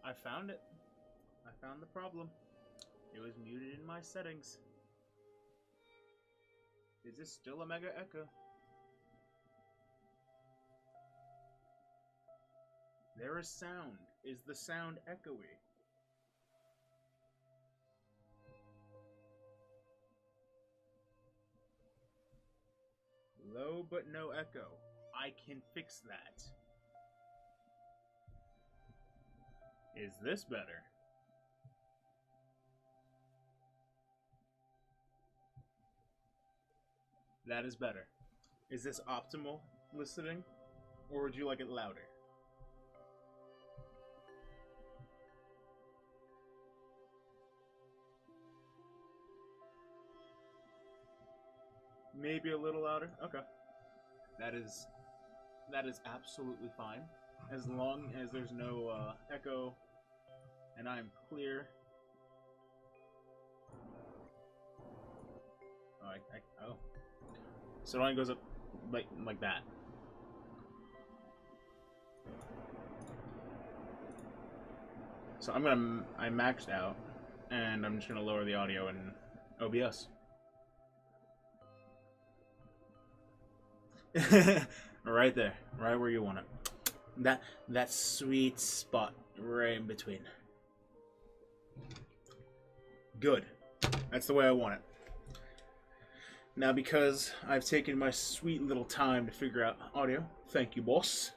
I found it. I found the problem. It was muted in my settings. Is this still a mega echo? There is sound. Is the sound echoey? Low but no echo. I can fix that. Is this better? That is better. Is this optimal listening? Or would you like it louder? Maybe a little louder? Okay. That is absolutely fine. As long as there's no echo and I'm clear. Oh. So it only goes up like that. So I maxed out, and I'm just gonna lower the audio in OBS. Right there, right where you want it. That sweet spot right in between. Good. That's the way I want it. Now, because I've taken my sweet little time to figure out audio, thank you, boss,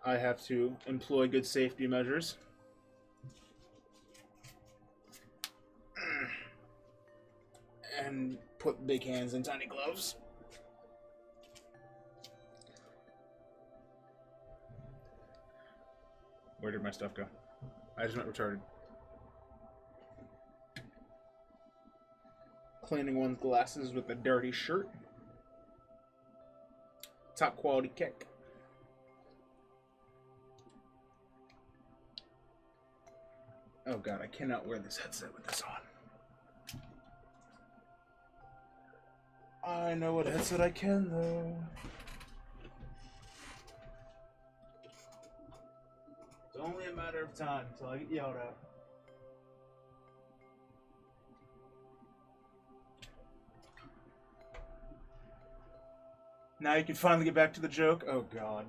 I have to employ good safety measures. And put big hands in tiny gloves. Where did my stuff go? I just went retarded. Cleaning one's glasses with a dirty shirt. Top quality kick. Oh god, I cannot wear this headset with this on. I know what headset I can though. It's only a matter of time until I get yelled at. Now you can finally get back to the joke. Oh god.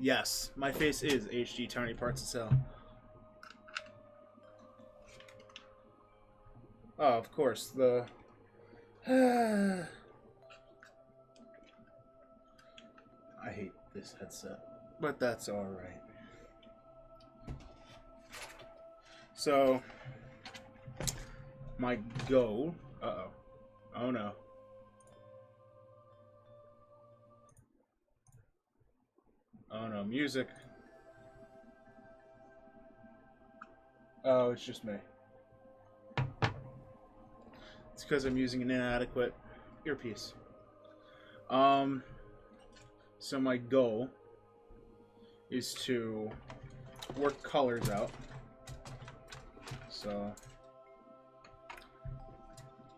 Yes, my face is HD tiny parts of cell. Oh, of course, the... I hate this headset, but that's alright. So, my goal... Uh-oh. Oh no. Oh no, music. Oh, it's just me. It's because I'm using an inadequate earpiece. So my goal is to work colors out. So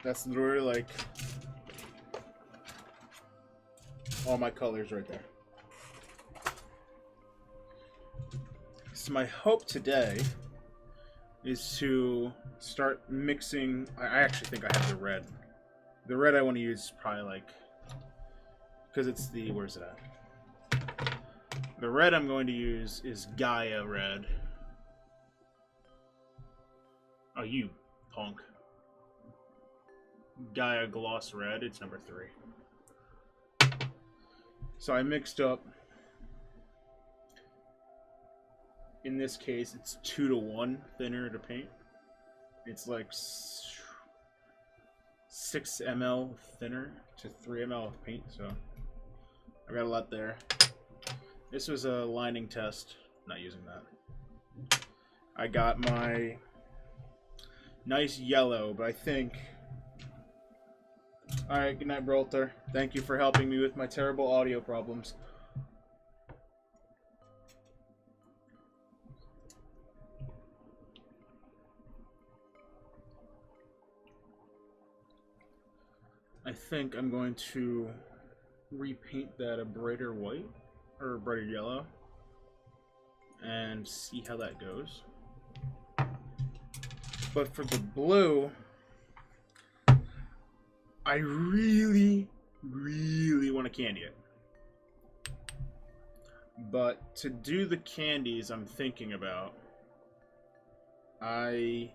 that's literally like all my colors right there. So my hope today is to start mixing. I actually think I have the red. The red I want to use is probably like, because it's the, where's it at? The red I'm going to use is Gaia red. Oh, you punk. Gaia gloss red, it's number 3. So I mixed up, in this case, it's 2-to-1 thinner to paint. It's like 6 ml thinner to 3 ml of paint, so I got a lot there. This was a lining test, not using that. I got my nice yellow, but I think... Alright, good night, Brolter. Thank you for helping me with my terrible audio problems. I think I'm going to repaint that a brighter white or a brighter yellow and see how that goes. But for the blue, I really want to candy it. But to do the candies I'm thinking about, I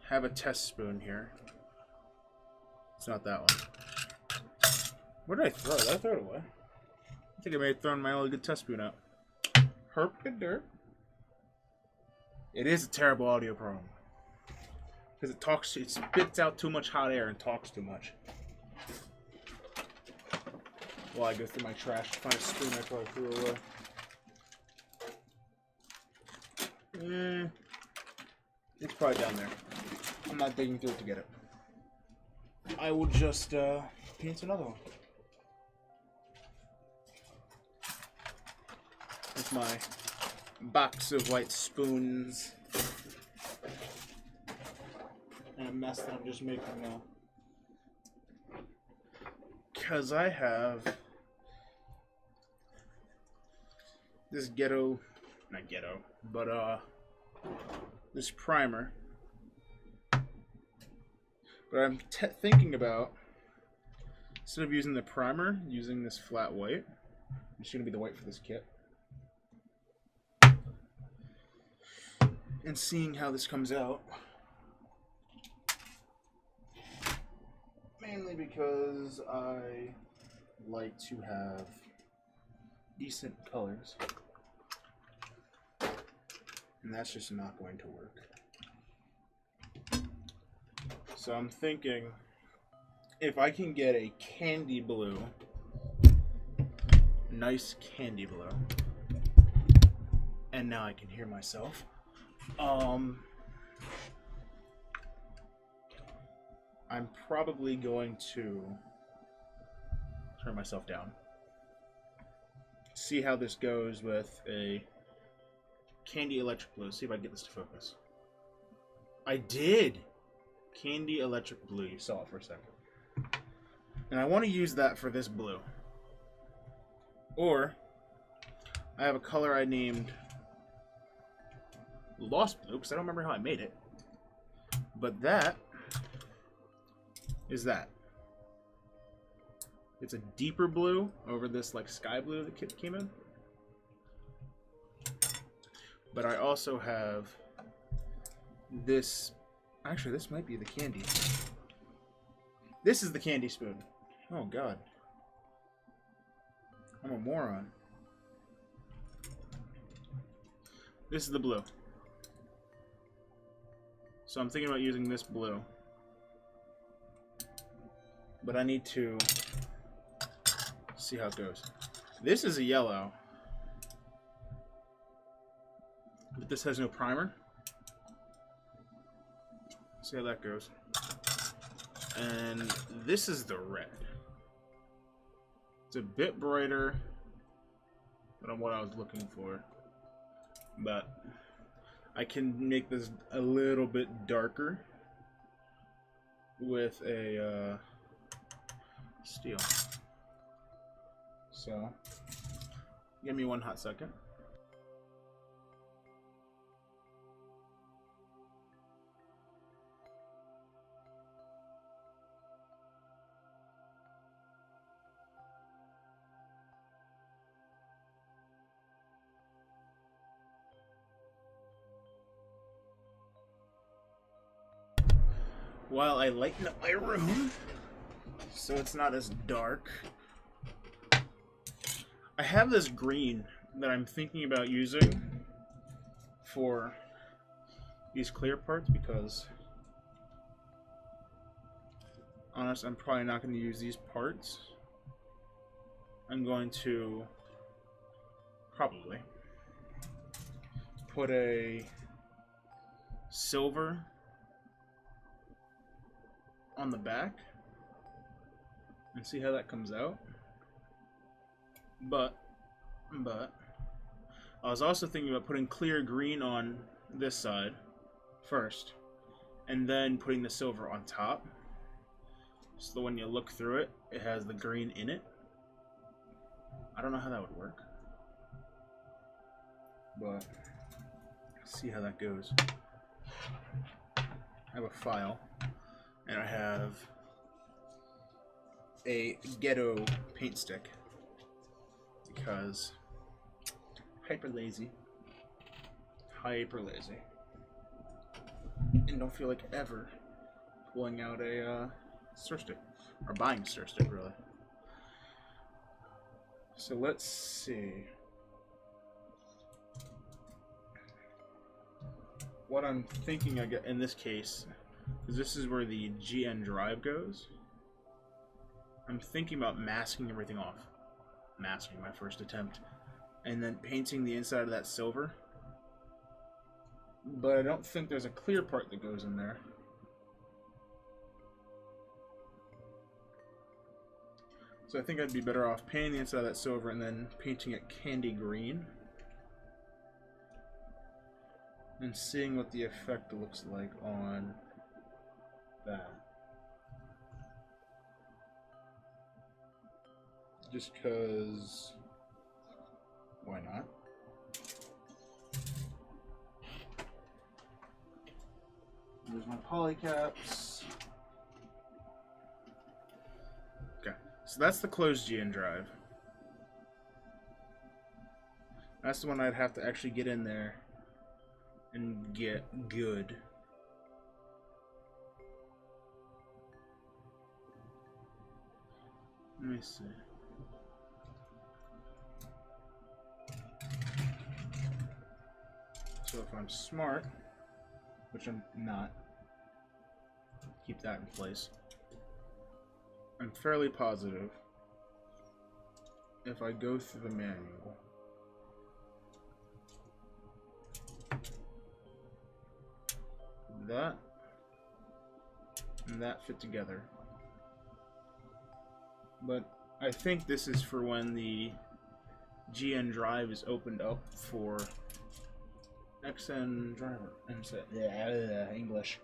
have a test spoon here. It's not that one. Where did I throw it? Did I throw it away? I think I may have thrown my only good test spoon out. Herp-a-derp. It is a terrible audio problem. Because it spits out too much hot air and talks too much. While I go through my trash to find a spoon I probably threw away. It's probably down there. I'm not digging through it to get it. I will just paint another one. With my box of white spoons. And a mess that I'm just making now. Because I have this not ghetto, but this primer. But I'm thinking about, instead of using the primer, using this flat white. It's going to be the white for this kit. And seeing how this comes out. Mainly because I like to have decent colors. And that's just not going to work. So I'm thinking, if I can get a candy blue, nice candy blue, and now I can hear myself, I'm probably going to turn myself down. See how this goes with a candy electric blue. See if I can get this to focus. I did! Candy electric blue. You saw it for a second. And I want to use that for this blue. Or, I have a color I named Lost Blue, because I don't remember how I made it. But that is that. It's a deeper blue over this like sky blue that kit came in. But I also have this. Actually, this might be the candy. This is the candy spoon. Oh god. I'm a moron. This is the blue. So I'm thinking about using this blue. But I need to see how it goes. This is a yellow. But this has no primer. See how that goes. And this is the red. It's a bit brighter than what I was looking for. But I can make this a little bit darker with a steel. So, give me one hot second. While I lighten up my room so it's not as dark, I have this green that I'm thinking about using for these clear parts because, honestly, I'm probably not going to use these parts. I'm going to probably put a silver on the back and see how that comes out. But I was also thinking about putting clear green on this side first and then putting the silver on top, so when you look through it, it has the green in it. don't know how that would work, but see how that goes. I have a file, and I have a ghetto paint stick because hyper lazy, and don't feel like ever pulling out a stir stick or buying a stir stick really. So let's see what I'm thinking I get in this case, because this is where the GN drive goes. I'm thinking about masking everything off. Masking my first attempt. And then painting the inside of that silver. But I don't think there's a clear part that goes in there. So I think I'd be better off painting the inside of that silver and then painting it candy green. And seeing what the effect looks like on that. Just because, why not? There's my polycaps. Okay, so that's the closed GN drive. That's the one I'd have to actually get in there and get good. Let me see. So if I'm smart, which I'm not, keep that in place. I'm fairly positive if I go through the manual, that and that fit together. But I think this is for when the GN drive is opened up for XN driver. English.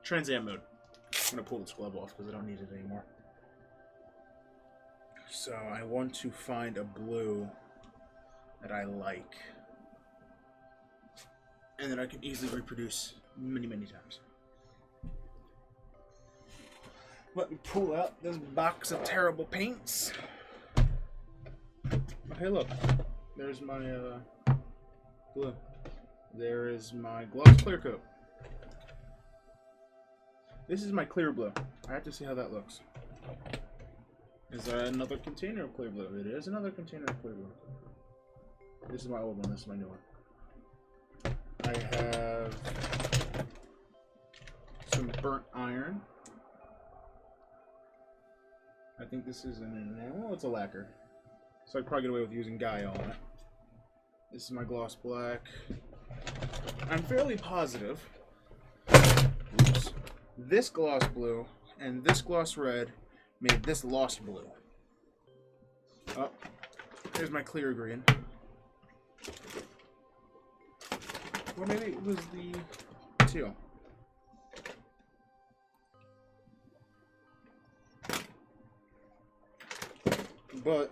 Trans Am mode. I'm gonna pull this glove off because I don't need it anymore. So I want to find a blue that I like, and that I can easily reproduce many times. Let me pull out this box of terrible paints. Hey, look. There's my blue. There is my gloss clear coat. This is my clear blue. I have to see how that looks. Is that another container of clear blue? It is another container of clear blue. This is my old one. This is my new one. I have some burnt iron. I think this is an enamel. It's a lacquer. So I'd probably get away with using Gaia on it. This is my gloss black. I'm fairly positive. Oops. This gloss blue and this gloss red made this lost blue. Oh, here's my clear green. Or maybe it was the teal. But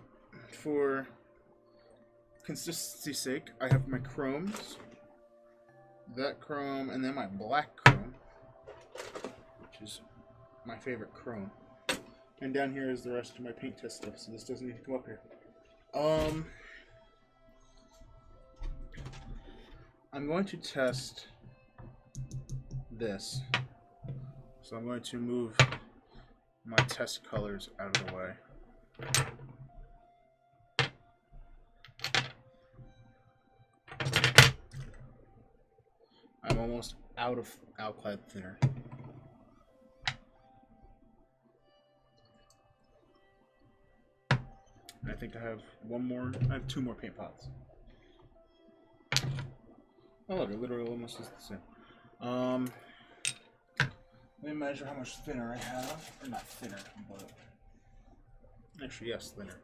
for consistency's sake, I have my chromes, that chrome, and then my black chrome, which is my favorite chrome. And down here is the rest of my paint test stuff, so this doesn't need to come up here. I'm going to test this. So I'm going to move my test colors out of the way. I'm almost out of Alclad thinner. I think I have one more. I have two more paint pots. Oh look, it literally almost is the same. Let me measure how much thinner I have. Or not thinner, but actually yes, thinner.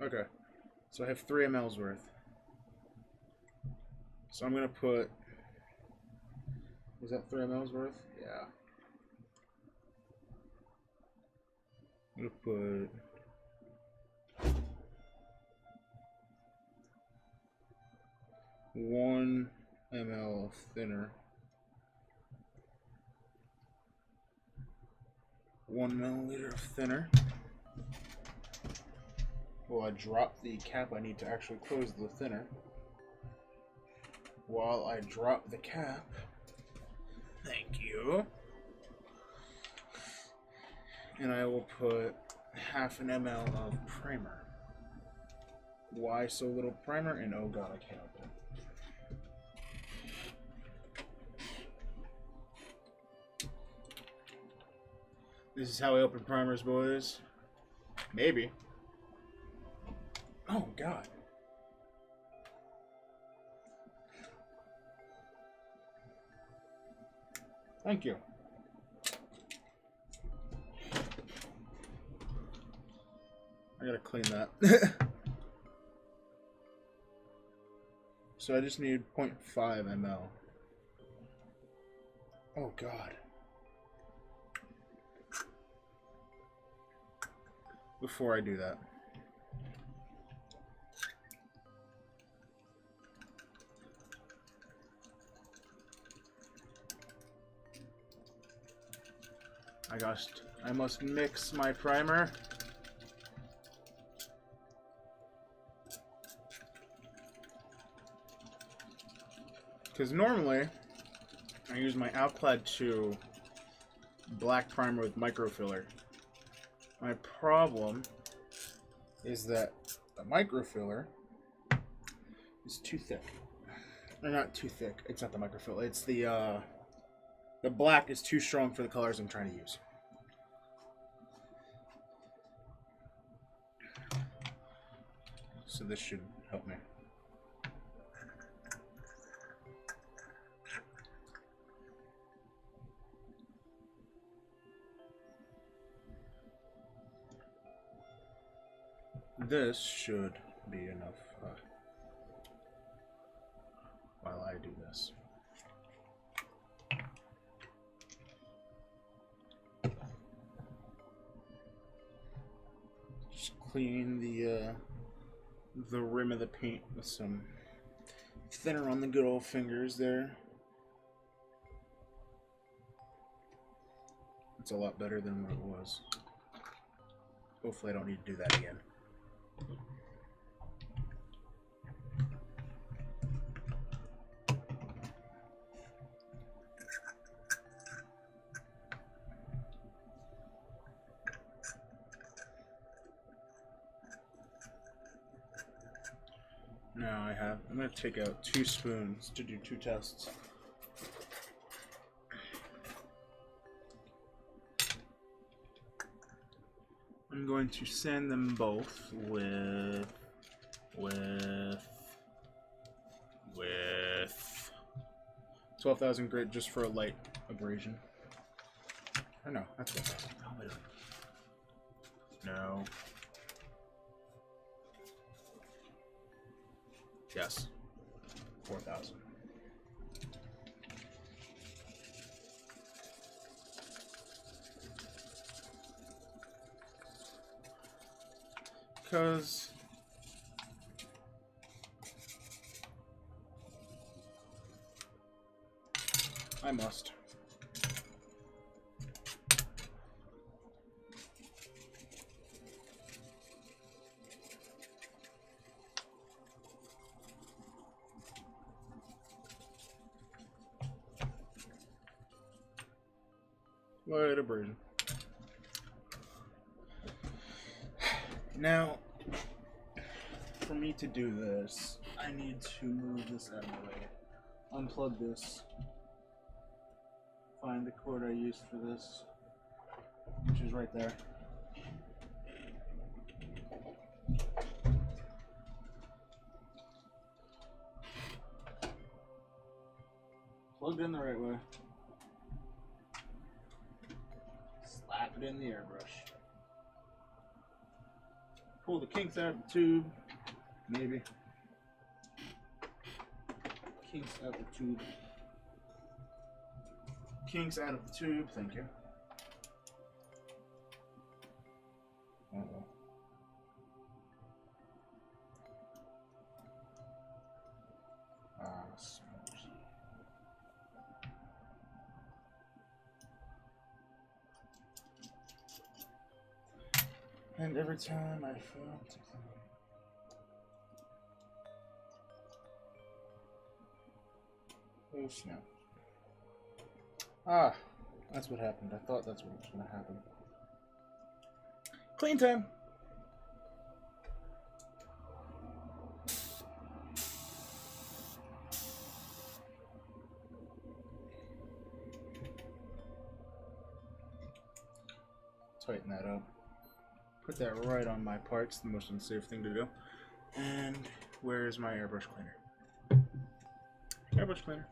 Okay. So I have 3 mL's worth. So I'm gonna put. Was that 3 mL's worth? Yeah. I'm gonna put 1 ml of thinner. 1 milliliter of thinner. Well, I drop the cap, I need to actually close the thinner. While I drop the cap, thank you. And I will put half an ml of primer. Why so little primer? And oh god, I can't open it. This is how I open primers, boys. Maybe. Oh god. Thank you. I gotta clean that. So I just need 0.5 ml. Oh god. Before I do that. I must mix my primer. Because normally, I use my Alclad 2 black primer with microfiller. My problem is that the microfiller is too thick. Or not too thick, it's not the microfiller, it's the black is too strong for the colors I'm trying to use. So this should help me. This should be enough while I do this. Just clean the rim of the paint with some thinner on the good old fingers there. It's a lot better than what it was. Hopefully I don't need to do that again. Now I'm going to take out 2 spoons to do 2 tests. I'm going to sand them both with 12,000 grit just for a light abrasion. Oh no, that's 12,000. Oh, wait. No. Yes. 4,000. Because I must. Light abrasion. Now, for me to do this, I need to move this out of the way. Unplug this. Find the cord I used for this, which is right there. Plugged in the right way. Slap it in the airbrush. Pull the kinks out of the tube. Maybe. Kinks out of the tube. Kinks out of the tube, thank you. Uh-oh. Smokes. And every time I fail to oh snap. Ah, that's what happened. I thought that's what was going to happen. Clean time! Tighten that up. Put that right on my parts, the most unsafe thing to do. And where's my airbrush cleaner? Airbrush cleaner.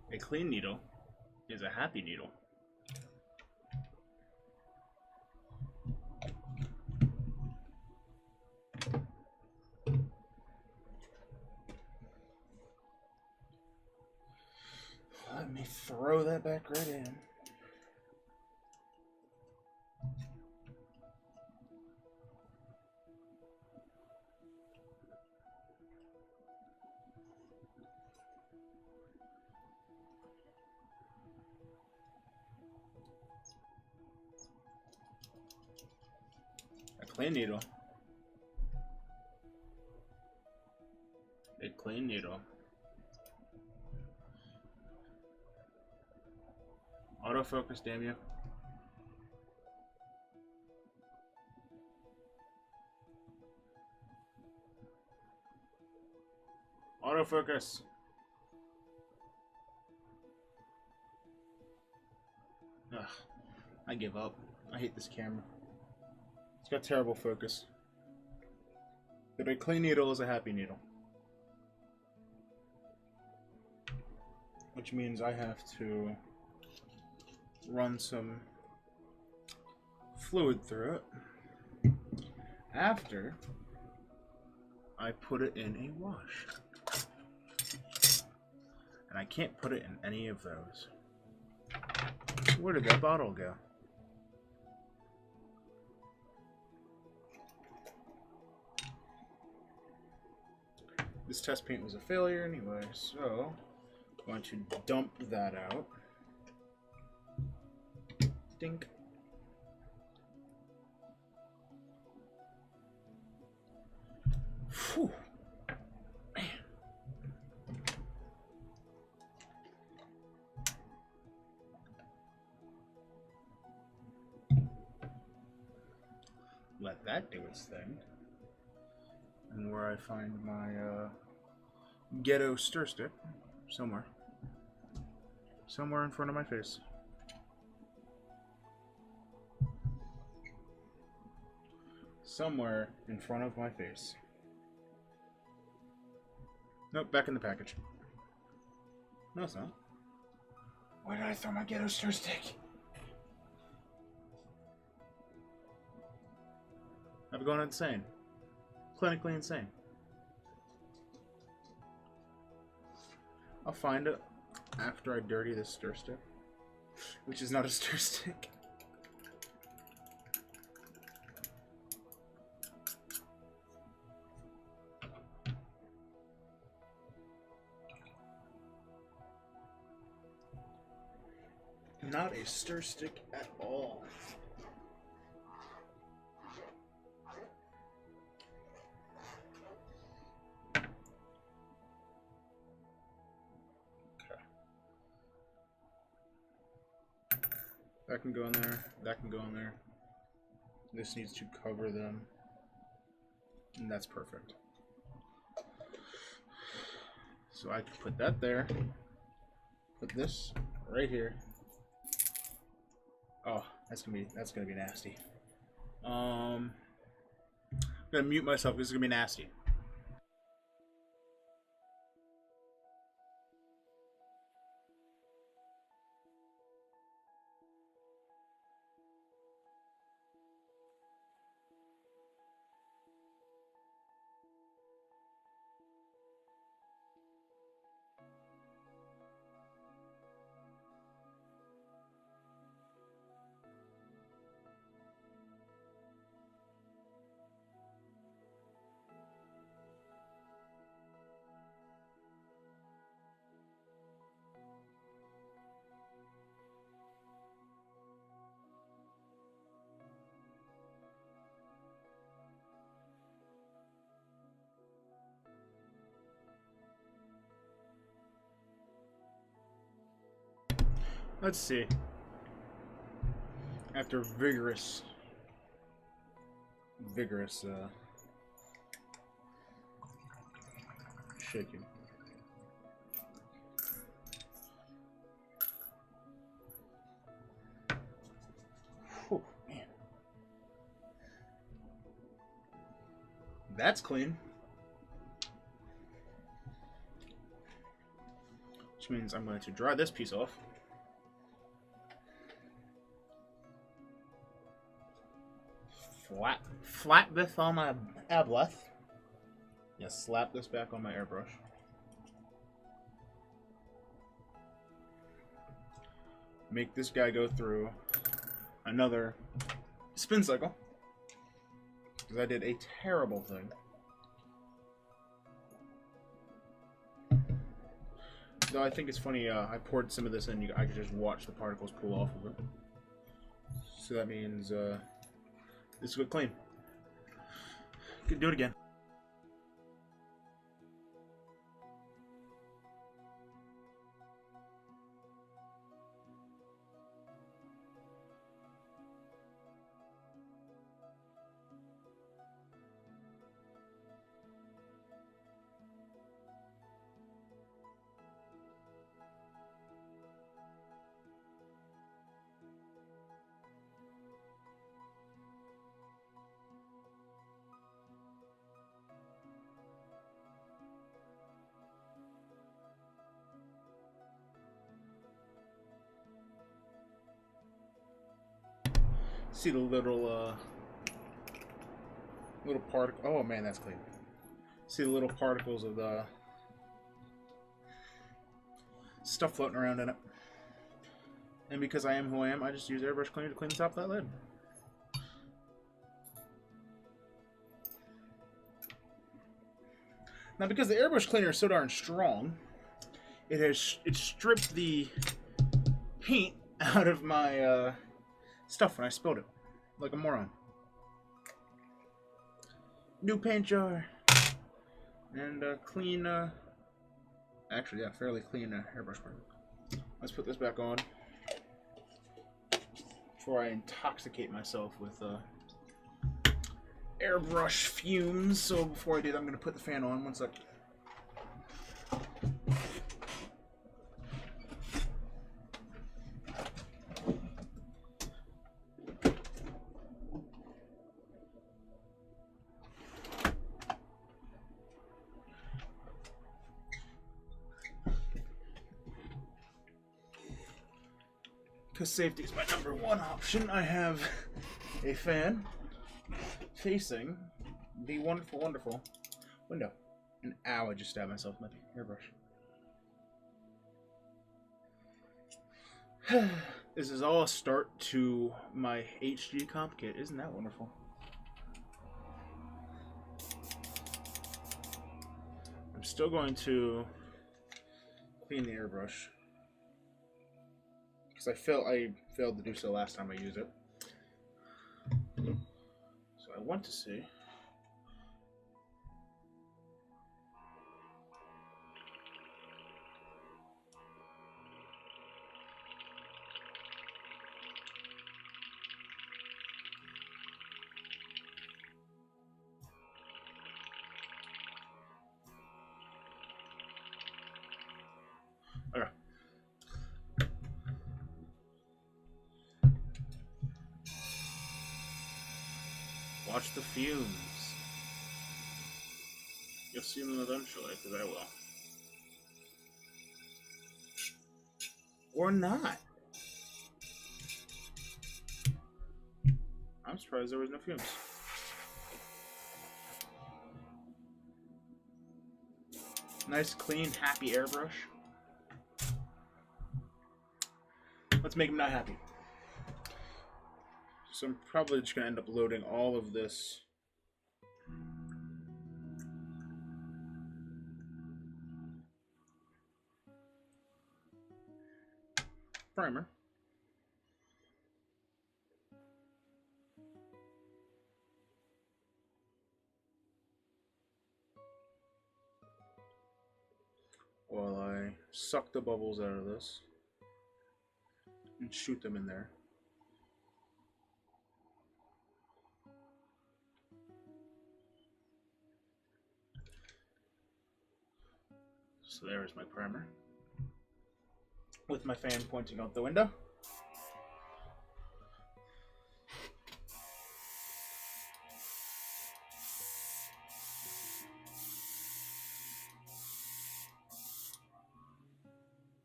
A clean needle is a happy needle. Let me throw that back right in. A clean needle. A clean needle. Autofocus, damn you. Autofocus. Ugh, I give up. I hate this camera. It's got terrible focus. But a clean needle is a happy needle. Which means I have to run some fluid through it after I put it in a wash. And I can't put it in any of those. Where did that bottle go? This test paint was a failure anyway, so I'm going to dump that out. Dink. Whew. Man. Let that do its thing. And where I find my ghetto stir stick, somewhere in front of my face. Somewhere in front of my face. Nope, back in the package. No, it's not. Where did I throw my ghetto stir stick? I've gone insane. Clinically insane. I'll find it after I dirty this stir stick, which is not a stir stick. Not a stir stick at all. That can go in there. That can go in there. This needs to cover them. And that's perfect. So I can put that there. Put this right here. Oh, that's gonna be nasty. I'm gonna mute myself. This is gonna be nasty. Let's see. After vigorous shaking. Whew, man. That's clean. Which means I'm going to dry this piece off. Flat this on my ableth. Yeah, slap this back on my airbrush. Make this guy go through another spin cycle. Because I did a terrible thing. Though I think it's funny, I poured some of this in, I could just watch the particles pull off of it. So that means, this is good clean. Could do it again. See the little particle. Oh man, that's clean. See the little particles of the stuff floating around in it. And because I am who I am, I just use airbrush cleaner to clean the top of that lid. Now, because the airbrush cleaner is so darn strong, it stripped the paint out of my stuff when I spilled it, like a moron. New paint jar and clean. Actually, yeah, fairly clean airbrush pen. Let's put this back on before I intoxicate myself with airbrush fumes. So before I do that, I'm going to put the fan on. One sec. Because safety is my #1 option, I have a fan facing the wonderful, wonderful window. And ow, I just stabbed myself with my airbrush. This is all a start to my HG comp kit. Isn't that wonderful? I'm still going to clean the airbrush. Because I failed to do so last time I used it. So I want to see. Watch the fumes. You'll see them eventually, because I will. Or not. I'm surprised there was no fumes. Nice, clean, happy airbrush. Let's make him not happy. So I'm probably just going to end up loading all of this. Primer. While I suck the bubbles out of this and shoot them in there. So there's my primer. With my fan pointing out the window.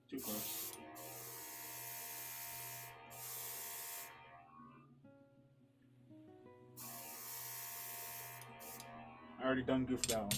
Too close. I already done goofed that one.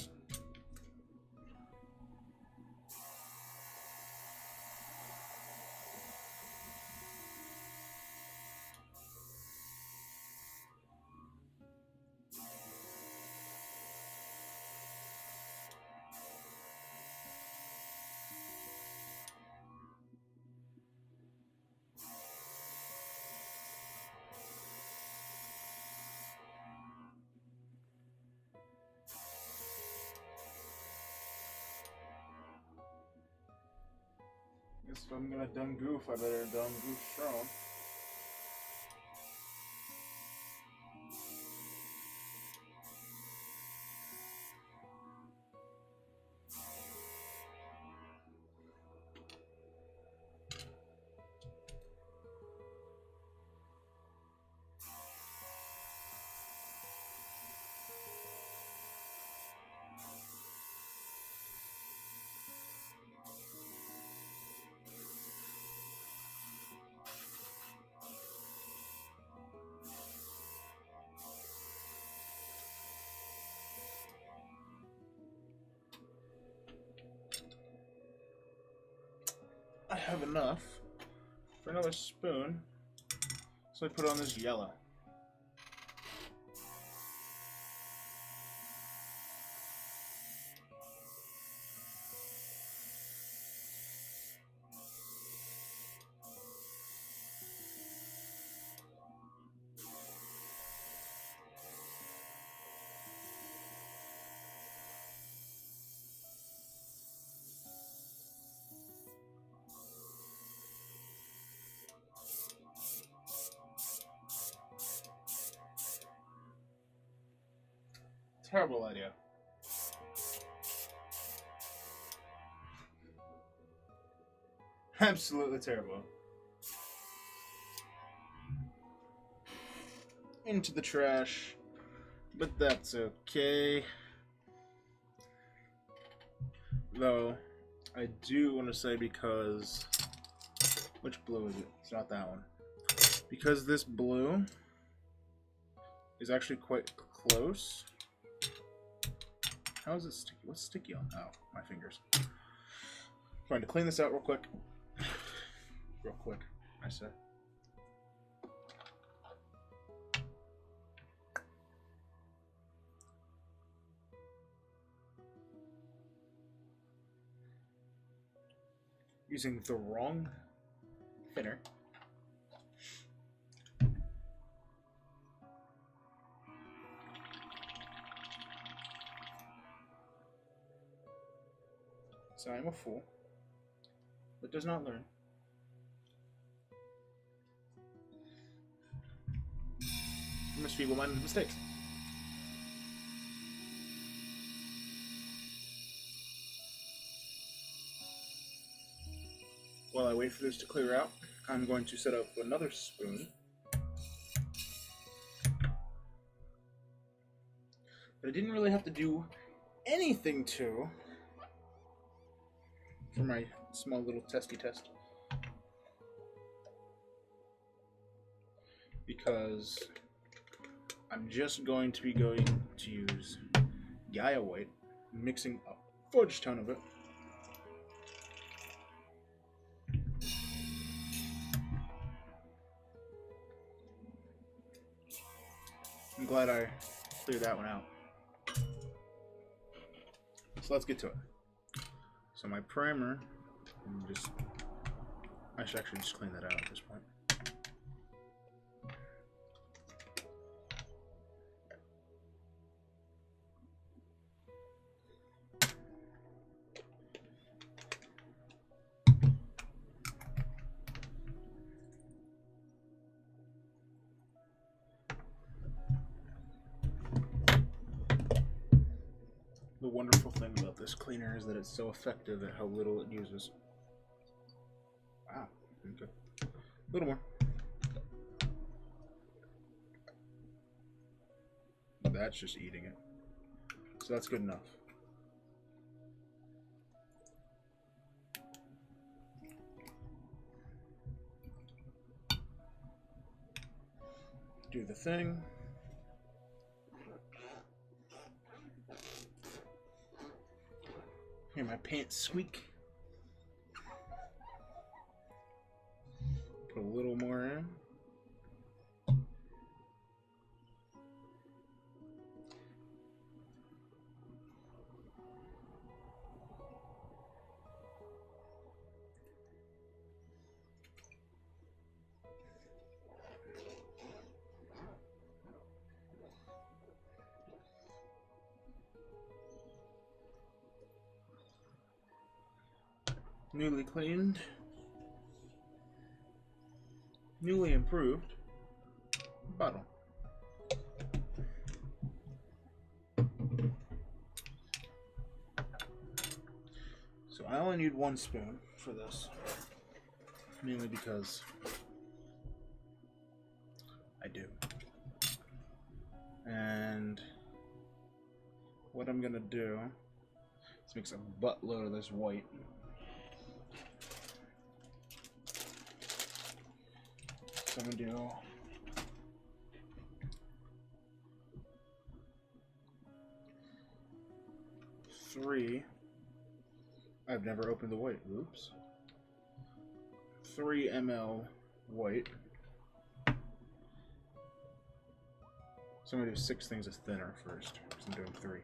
Guess if I'm gonna done goof, I better done goof strong. I have enough for another spoon, so I put on this yellow. Terrible idea. Absolutely terrible. Into the trash, but that's okay. Though, I do want to say because... Which blue is it? It's not that one. Because this blue is actually quite close. How is it sticky? What's sticky on? Oh, my fingers. Trying to clean this out real quick. Real quick, I said. Using the wrong thinner. So I am a fool that does not learn. From his feeble-minded mistakes. While I wait for this to clear out, I'm going to set up another spoon. But I didn't really have to do anything to for my small little testy test. Because I'm just going to be going to use Gaia White, mixing a fudge ton of it. I'm glad I cleared that one out. So let's get to it. So my primer, I should actually just clean that out at this point. The wonderful thing about this cleaner is that it's so effective at how little it uses. Wow, okay. A little more. That's just eating it. So that's good enough. Do the thing. Hear my pants squeak. Put a little more in. Newly cleaned, newly improved bottle. So I only need 1 spoon for this, mainly because I do. And what I'm gonna do is mix a buttload of this white. So I'm gonna do 3. I've never opened the white. Oops. 3 ml white. So I'm gonna do 6 things of thinner first, because I'm doing 3.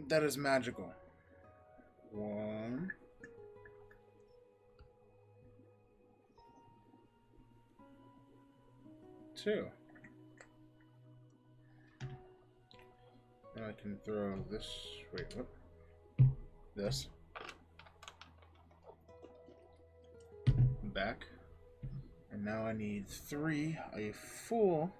That is magical. 1. 2. And I can throw this, this back. And now I need 3, a full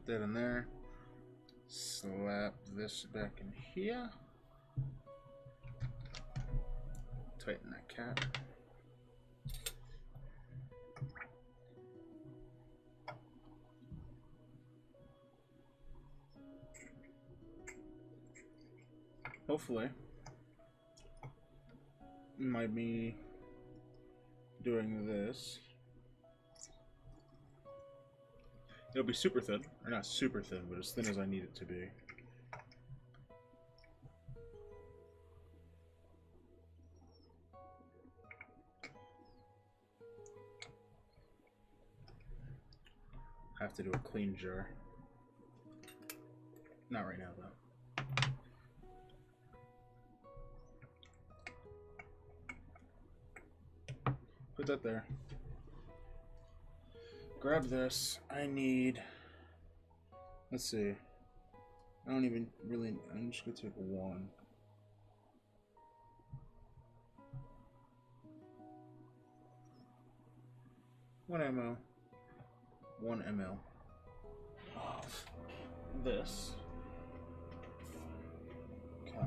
that in there, slap this back in here, tighten that cap, hopefully might be doing this. It'll be super thin, or not super thin, but as thin as I need it to be. I have to do a clean jar. Not right now, though. Put that there. Grab this. I need, let's see, I don't even really. I'm just gonna take one. One ml. 1 ml of this. Okay.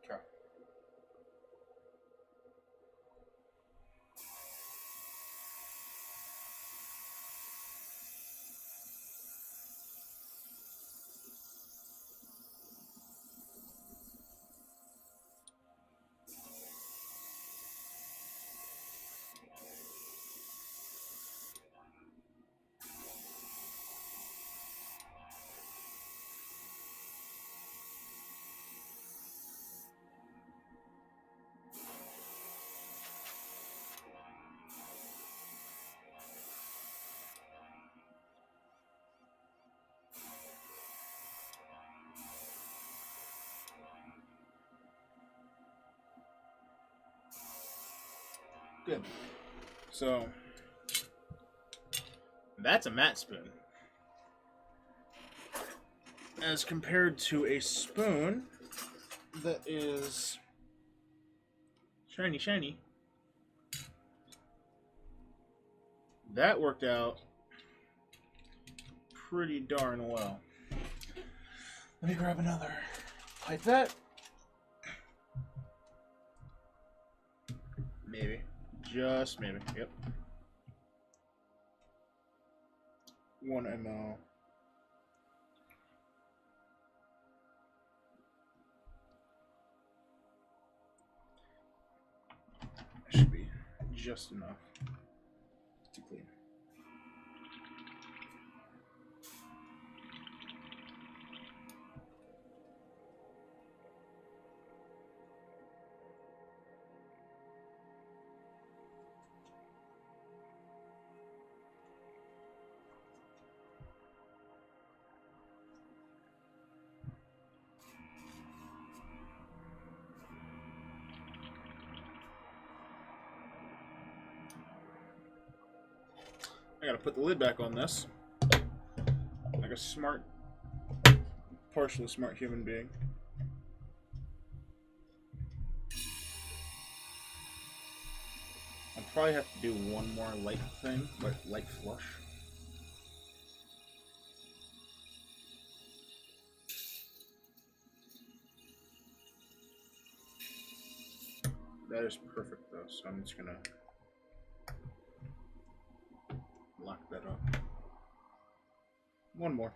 Okay. Good. So that's a matte spoon. As compared to a spoon that is shiny. That worked out pretty darn well. Let me grab another pipette. Maybe. Just maybe. Yep. 1 ml. Should be just enough to clean. I gotta put the lid back on this. Like a smart, partially smart human being. I'll probably have to do one more light thing, like light flush. That is perfect though, so I'm just gonna lock that up. One more.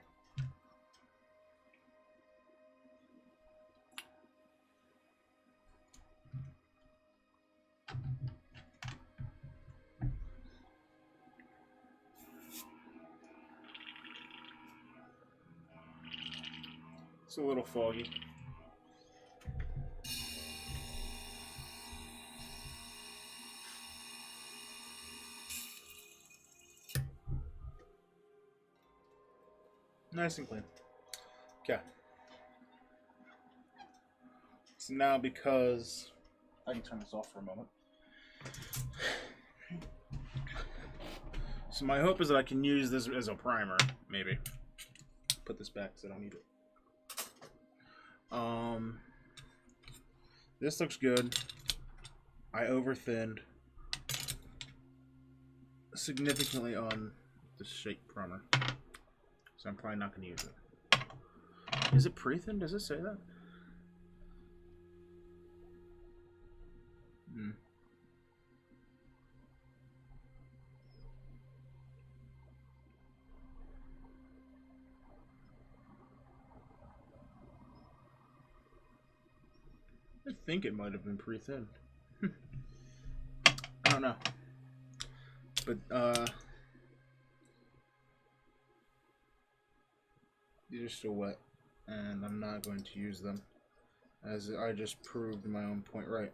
It's a little foggy. Nice and clean. Okay. So now, because I can turn this off for a moment. So my hope is that I can use this as a primer, maybe. Put this back because I don't need it. This looks good. I overthinned significantly on the shape primer, so I'm probably not going to use it. Is it pre-thin? Does it say that? Hmm. I think it might have been pre-thin. I don't know. But, these are still wet, and I'm not going to use them, as I just proved my own point right.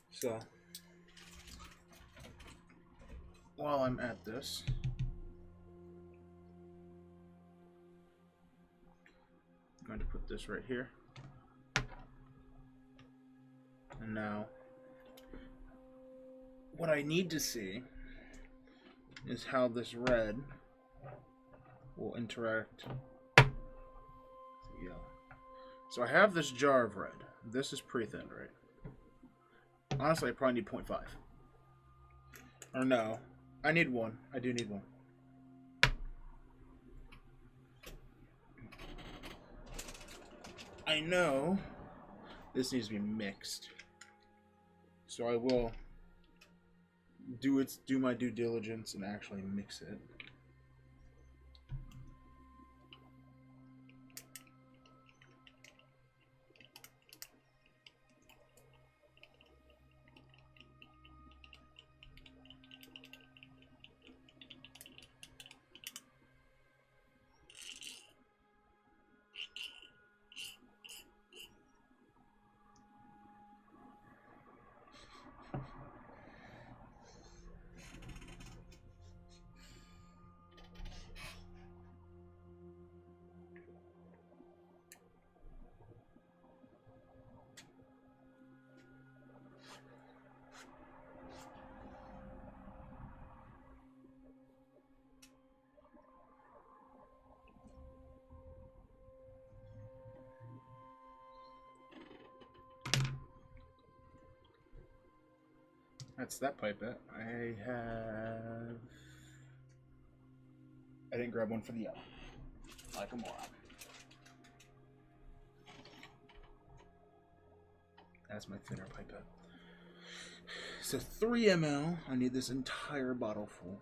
So, while I'm at this, I'm going to put this right here. And now, what I need to see is how this red will interact with the yellow. So I have this jar of red. This is pre-thinned, right? Honestly, I probably need 0.5. Or no, I need 1. I do need 1. I know this needs to be mixed. So I will do my due diligence and actually mix it. That's that pipette. I didn't grab one for the yellow. Like a moron. That's my thinner pipette. So 3 ml. I need this entire bottle full.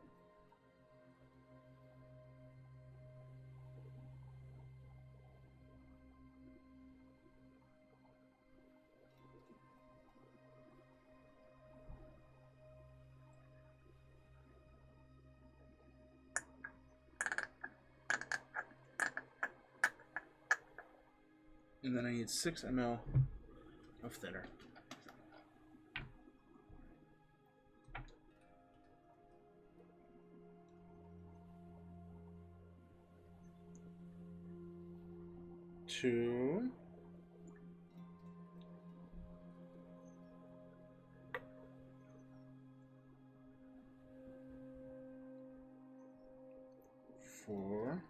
And then I need 6 ml of thinner. Two. Four.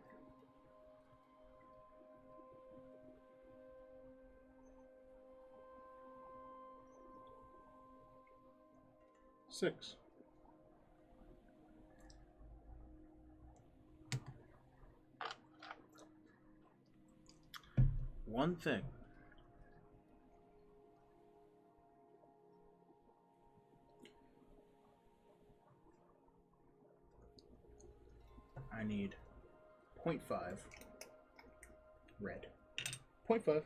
6. One thing. I need 0.5 red. 0.5.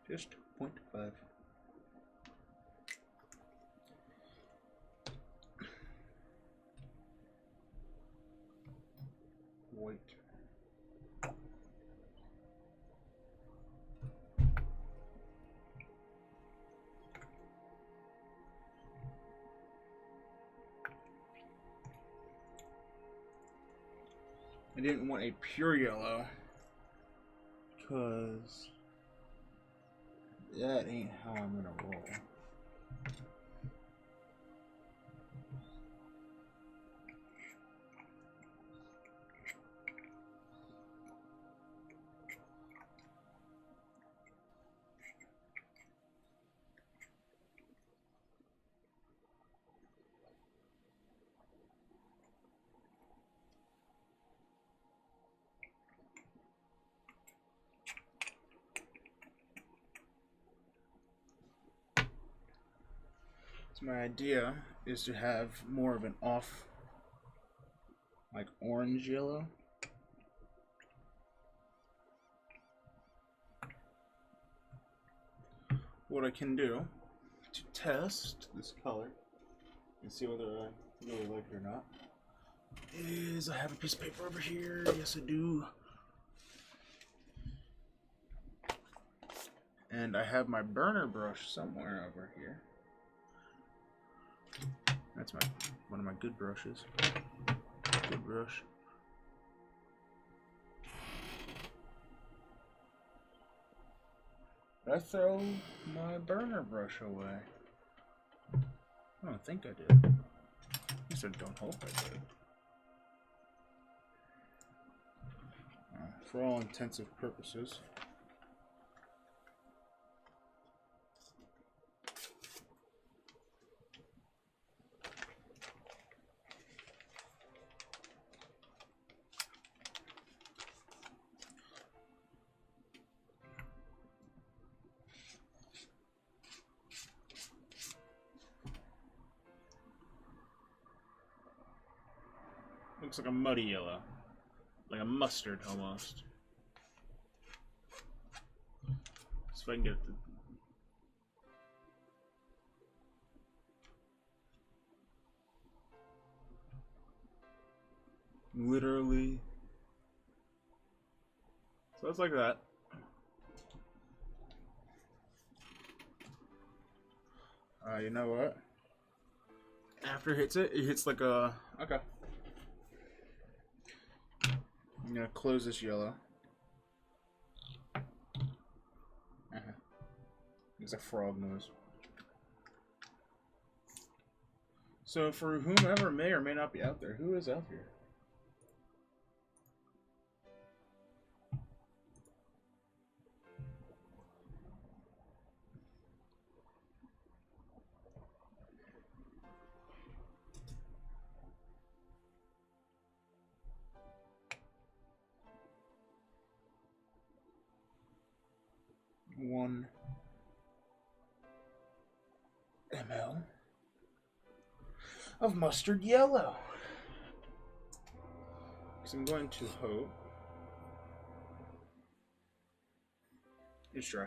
Just 0.5. White. I didn't want a pure yellow because that ain't how I'm gonna roll. So my idea is to have more of an off, like orange yellow. What I can do to test this color and see whether I really like it or not is I have a piece of paper over here. Yes, I do. And I have my burner brush somewhere over here. That's one of my good brushes. Good brush. Did I throw my burner brush away? I don't think I did. I guess I don't hope I did. For all intensive purposes. Looks like a muddy yellow. Like a mustard almost. So if I can get it to... Literally. So it's like that. You know what? After it hits like a... Okay. I'm gonna close this yellow. It's a frog noise. So for whomever may or may not be out there, who is out here? One ml of mustard yellow. Because I'm going to hope it's dry.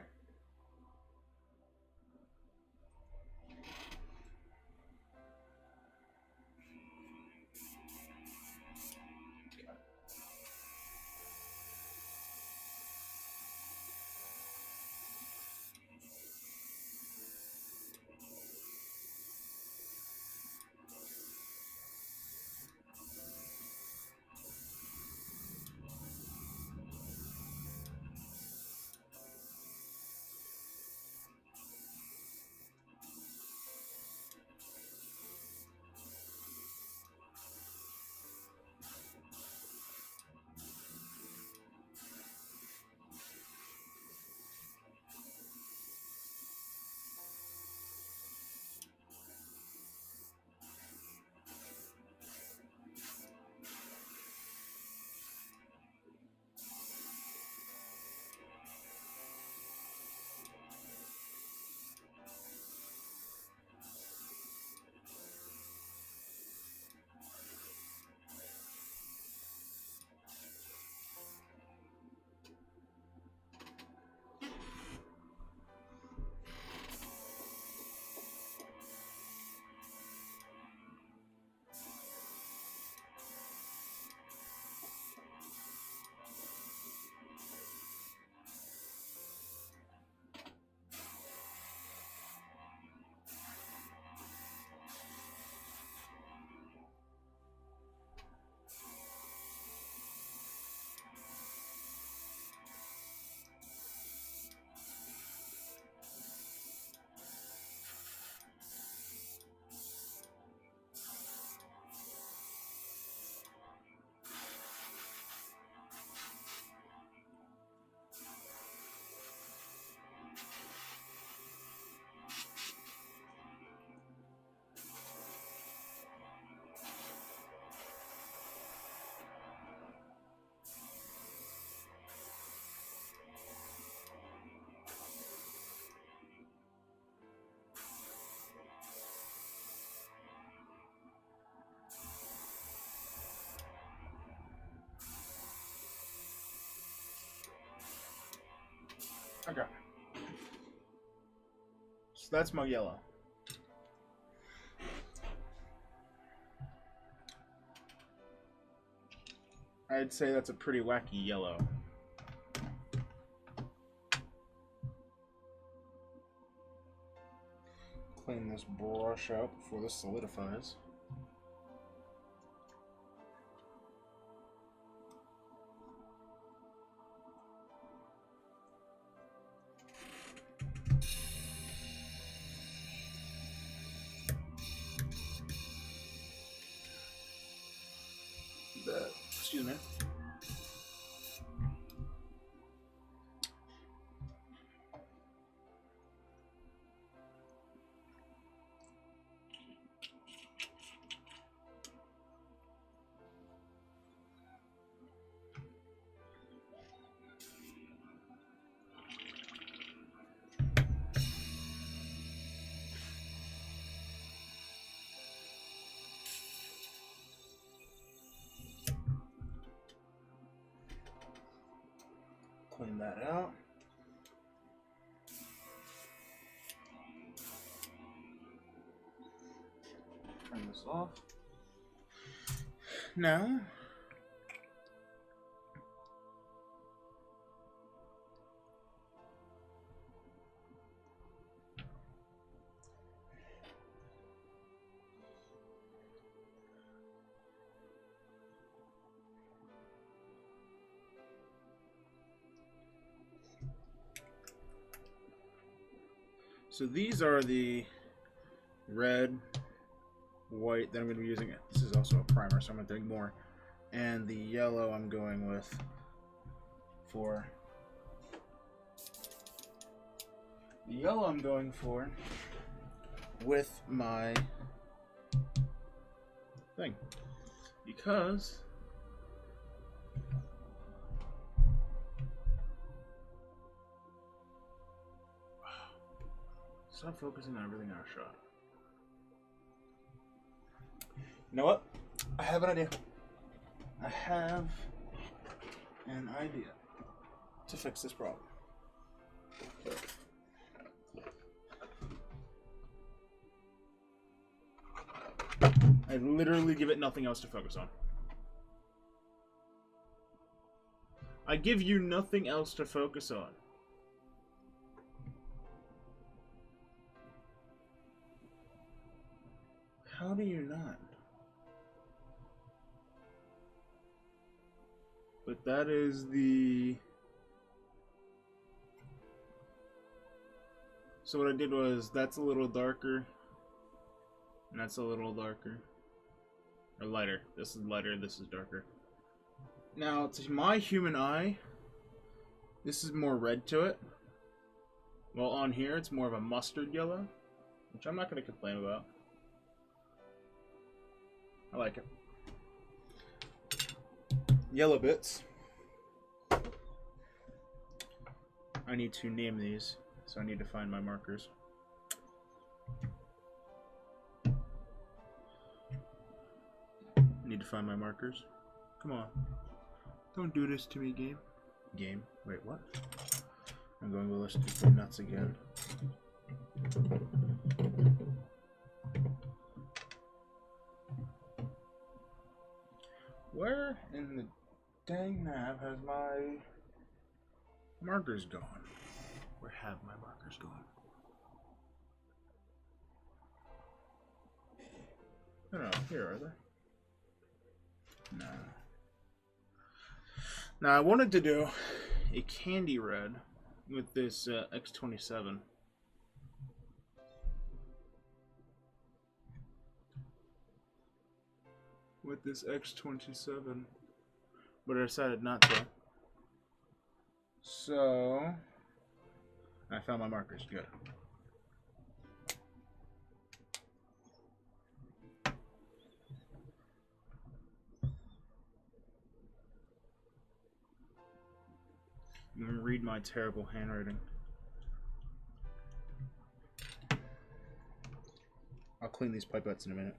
Okay. So that's my yellow. I'd say that's a pretty wacky yellow. Clean this brush out before this solidifies. Excuse me. Clean that out. Turn this off. Now, so these are the red, white that I'm going to be using. This is also a primer, so I'm going to take more. And the yellow I'm going with for. The yellow I'm going for with my thing. Because stop focusing on everything in our shot. You know what? I have an idea. I have an idea to fix this problem. I literally give it nothing else to focus on. I give you nothing else to focus on. How do you not? But that is the... So what I did was, that's a little darker. And that's a little darker. Or lighter. This is lighter, this is darker. Now, to my human eye, this is more red to it. Well, on here, it's more of a mustard yellow. Which I'm not going to complain about. I like it. Yellow bits. I need to name these, so I need to find my markers. I need to find my markers. Come on. Don't do this to me, game. Game? Wait, what? I'm going ballistic nuts again. Where in the dang nav has my markers gone? Where have my markers gone? I don't know. Here, are they? No. Now, I wanted to do a candy red with this X27. With this X27. But I decided not to. So, I found my markers. Good. I'm going to read my terrible handwriting. I'll clean these pipettes in a minute.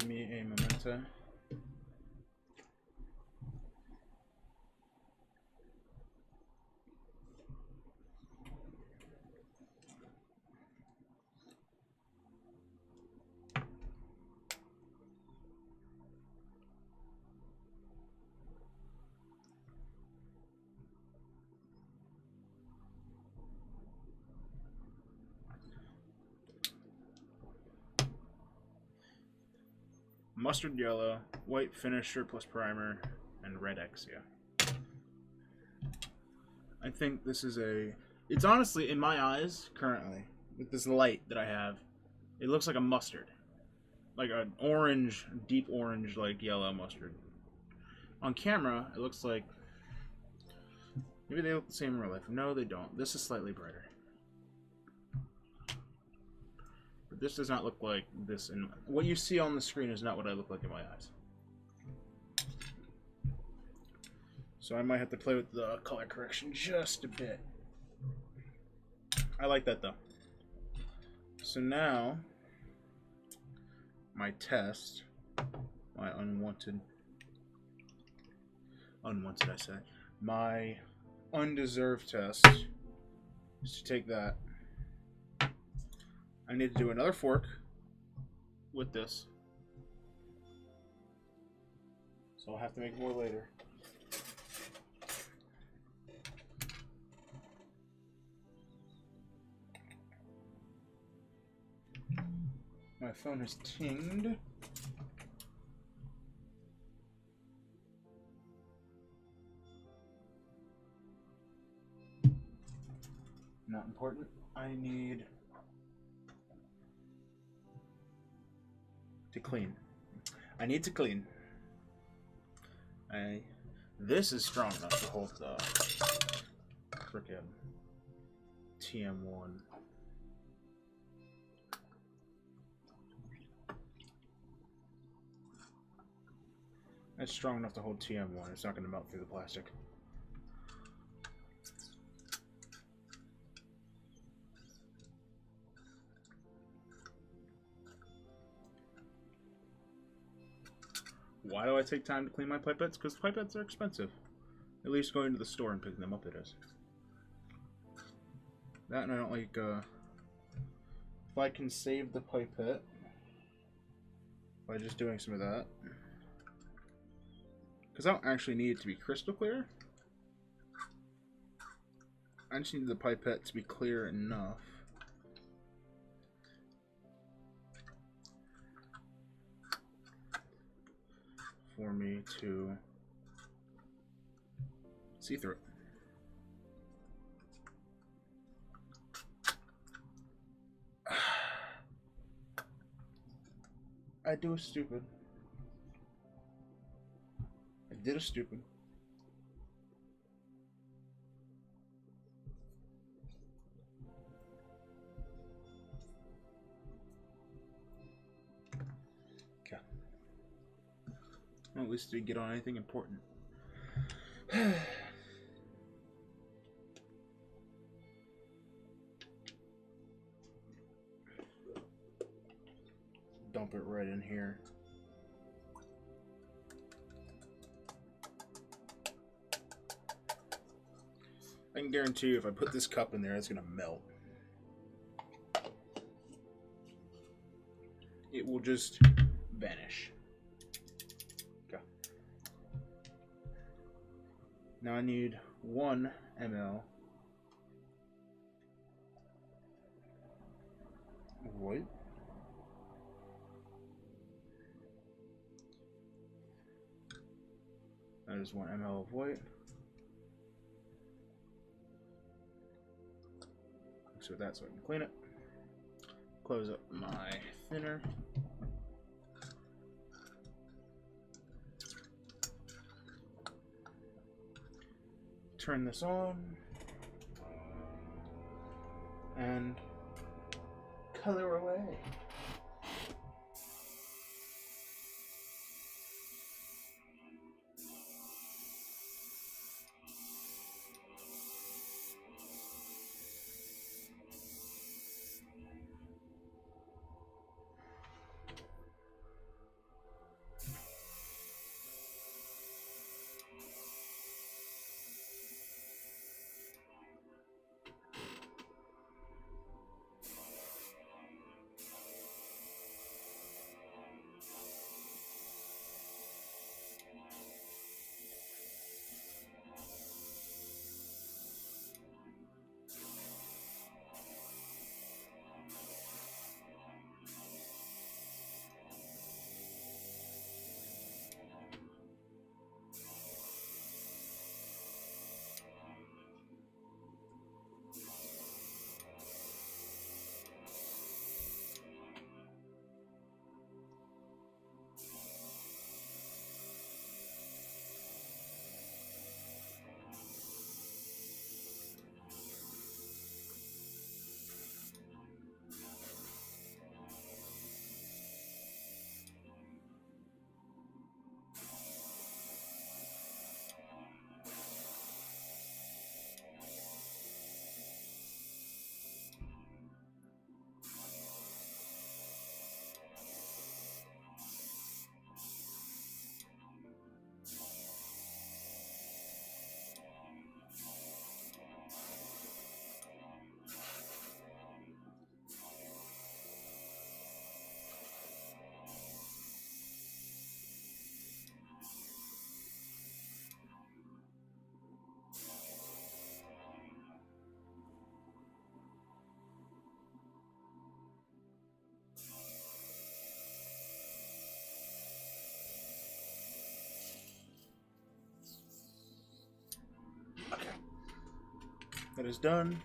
give me a memento. Mustard yellow, white finisher plus primer, and red Exia. I think this is a... It's honestly, in my eyes, currently, with this light that I have, it looks like a mustard. Like an orange, deep orange, like yellow mustard. On camera, it looks like... Maybe they look the same in real life. No, they don't. This is slightly brighter. But this does not look like this. In what you see on the screen is not what I look like in my eyes. So I might have to play with the color correction just a bit. I like that though. So now, my test, my unwanted I say, my undeserved test is to take that. I need to do another fork with this. So I'll have to make more later. My phone has tinged. Not important. I need to clean. I need to clean. This is strong enough to hold the frickin' TM1. It's strong enough to hold TM1. It's not going to melt through the plastic. Why do I take time to clean my pipettes? Because pipettes are expensive. At least going to the store and picking them up it is. That and I don't like, if I can save the pipette by just doing some of that. Because I don't actually need it to be crystal clear. I just need the pipette to be clear enough. For me to see through it. I do a stupid. I did a stupid. Okay. Well, at least we get on anything important. Dump it right in here. I can guarantee you if I put this cup in there, it's gonna melt. It will just vanish. Okay. Now I need 1 ml of white. That is 1 ml of white. Mix with that so I can clean it. Close up my thinner. Turn this on. And color away. That is done.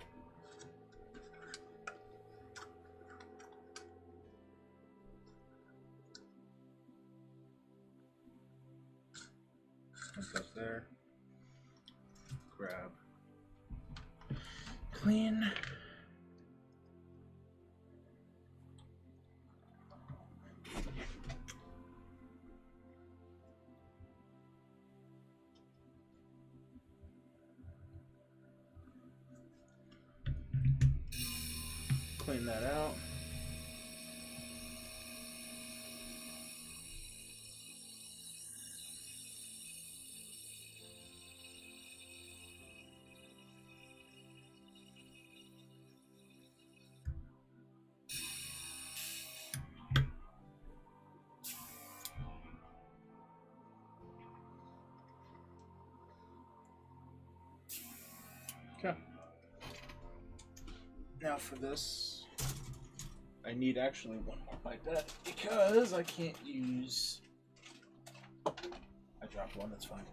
That's there. Grab. Clean. Clean that out. Okay. Now for this, I need actually one more like that because I can't use. I dropped one. That's fine.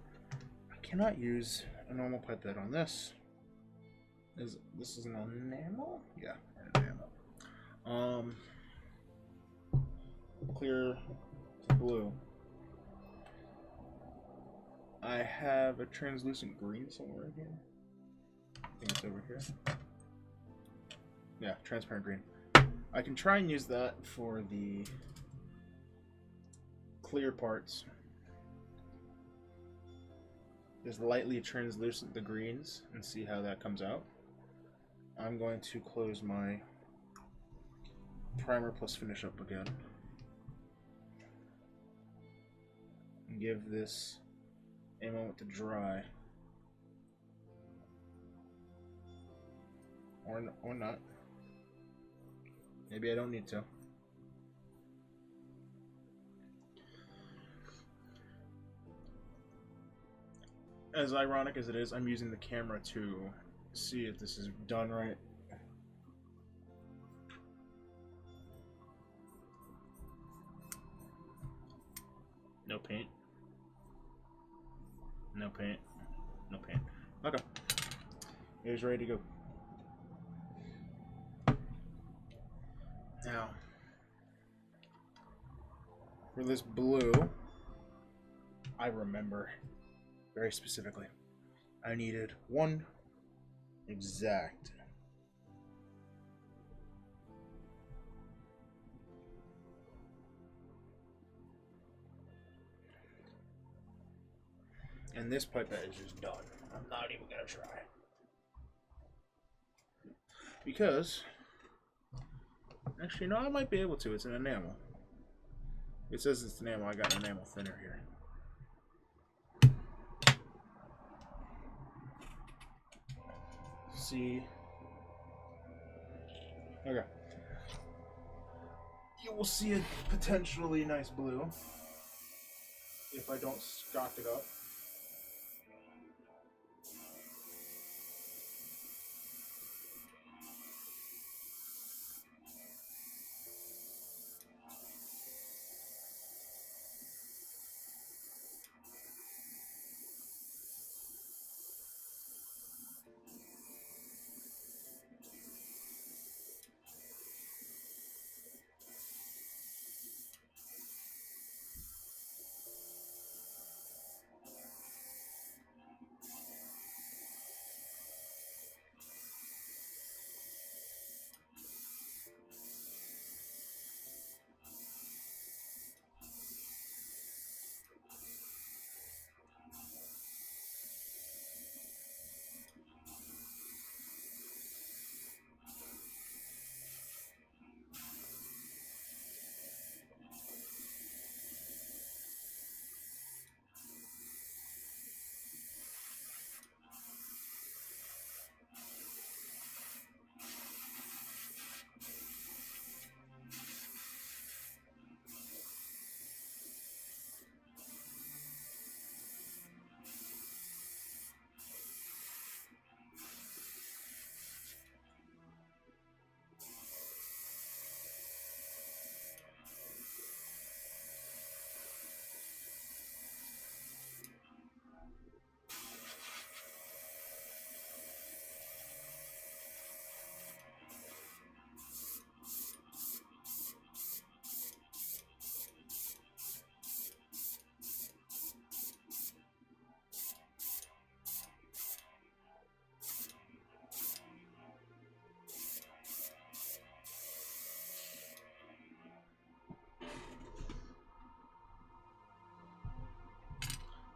I cannot use a normal pipette on this. This is an enamel? Yeah, an enamel. Clear blue. I have a translucent green somewhere in here. I think it's over here. Yeah, transparent green. I can try and use that for the clear parts. Just lightly translucent the greens and see how that comes out. I'm going to close my primer plus finish up again. And give this a moment to dry. Or not. Maybe I don't need to. As ironic as it is, I'm using the camera to see if this is done right. No paint. No paint. No paint. Okay. It is ready to go. Now, for this blue, I remember very specifically, I needed one exact and this pipette is just done. I'm not even gonna try because actually no, I might be able to. It's an enamel. It says it's enamel. I got an enamel thinner here. See. Okay. You will see a potentially nice blue if I don't stock it up.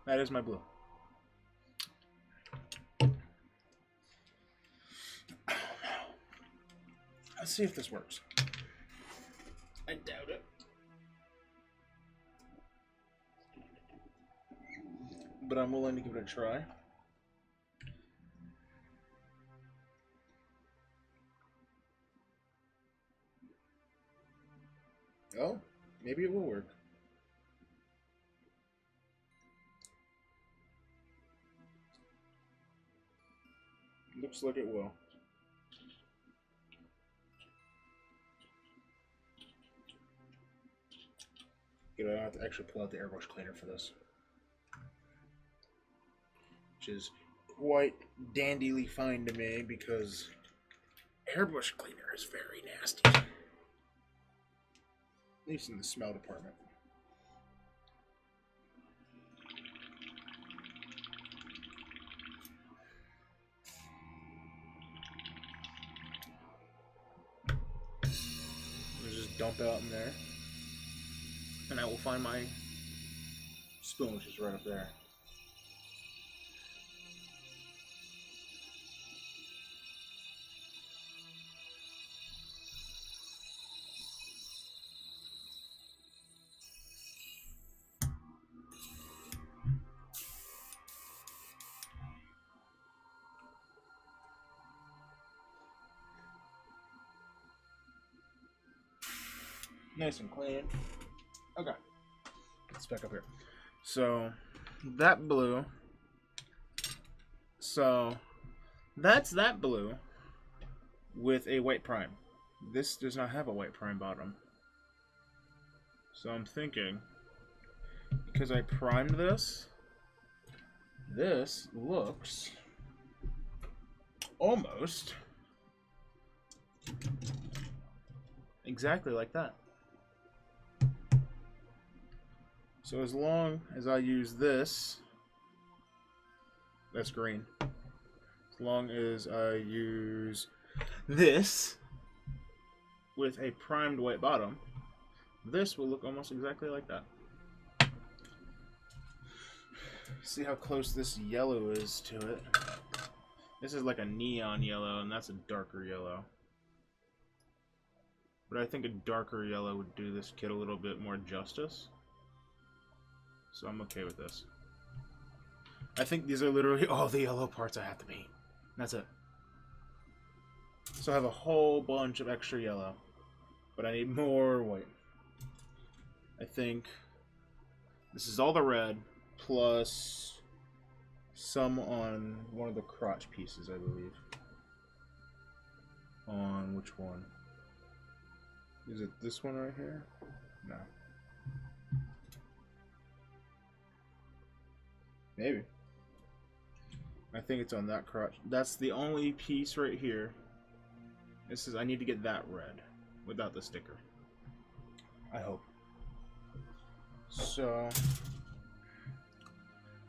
That is my blue. Let's see if this works. I doubt it. But I'm willing to give it a try. Oh, maybe it will work. Looks like it will. I have to actually pull out the airbrush cleaner for this, which is quite dandily fine to me because airbrush cleaner is very nasty, at least in the smell department. I'll just dump out in there. And I will find my spoon, which is right up there. Nice and clean. Okay. Let's back up here. So, that blue. So, that's that blue with a white prime. This does not have a white prime bottom. So I'm thinking, because I primed this, this looks almost exactly like that. So as long as I use this, that's green. As long as I use this with a primed white bottom, this will look almost exactly like that. See how close this yellow is to it. This is like a neon yellow, and that's a darker yellow. But I think a darker yellow would do this kit a little bit more justice. So I'm okay with this. I think these are literally all the yellow parts I have to paint. That's it. So I have a whole bunch of extra yellow. But I need more white. I think this is all the red, plus some on one of the crotch pieces, I believe. On which one? Is it this one right here? No. Maybe. I think it's on that crotch. That's the only piece right here. This is, I need to get that red without the sticker. I hope. So,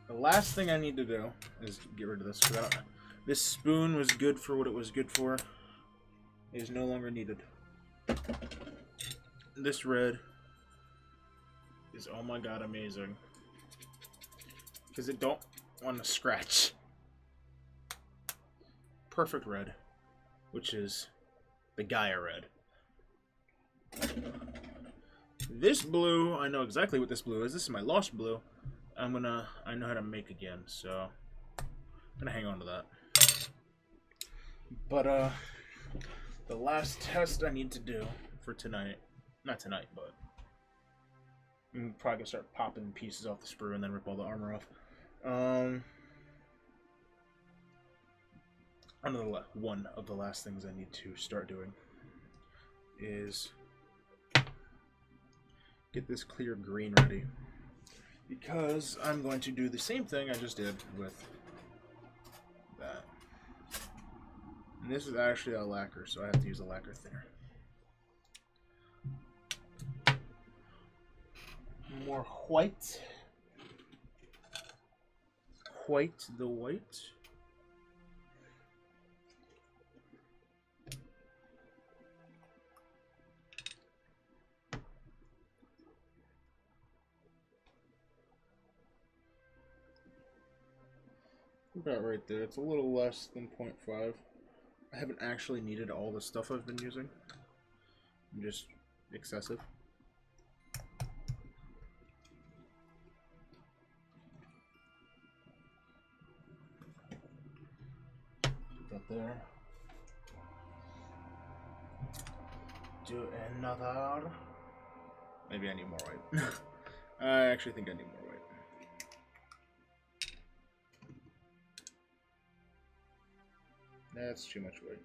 the last thing I need to do is get rid of this. This spoon was good for what it was good for. It is no longer needed. This red is, oh my god, amazing. Because it don't want to scratch. Perfect red, which is the Gaia red. This blue, I know exactly what this blue is. This is my lost blue. I know how to make again, so I'm gonna hang on to that. But the last test I need to do for tonight, not tonight, but I'm probably gonna start popping pieces off the sprue and then rip all the armor off. One of the last things I need to start doing is get this clear green ready, because I'm going to do the same thing I just did with that. And this is actually a lacquer, so I have to use a lacquer thinner. More white. White the white. About right there. It's a little less than 0.5. I haven't actually needed all the stuff I've been using. I'm just excessive. Put that there. Do another. Maybe I need more white. I actually think I need more white. That's too much white.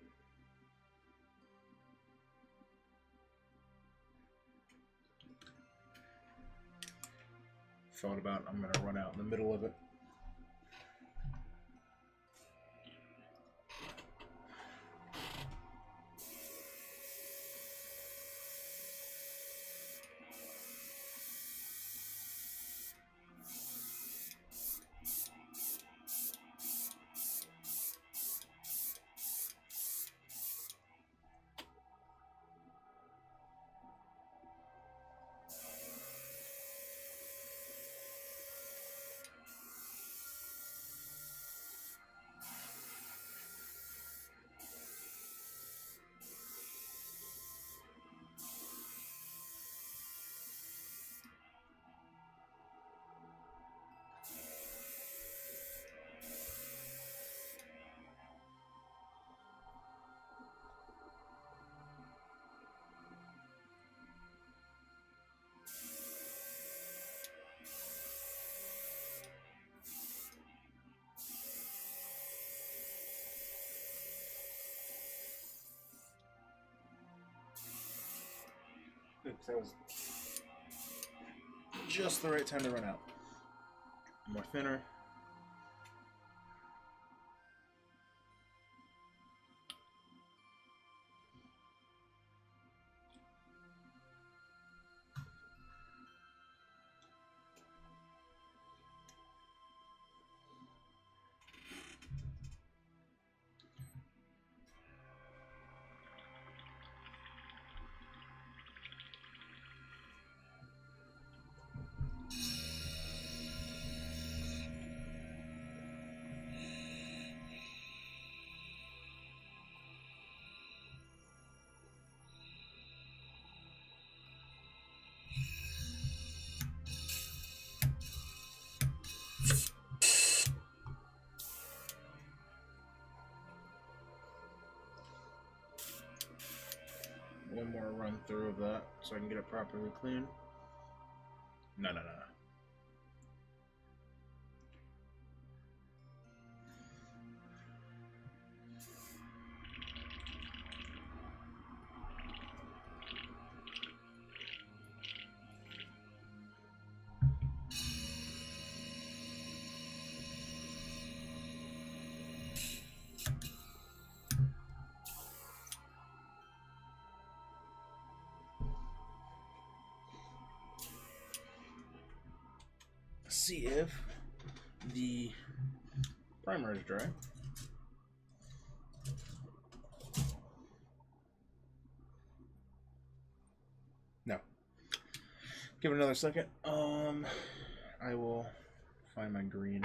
Thought about I'm gonna run out in the middle of it. Oops, that was just the right time to run out. More thinner. One more run through of that so I can get it properly clean. No. See if the primer is dry. No. Give it another second. I will find my green.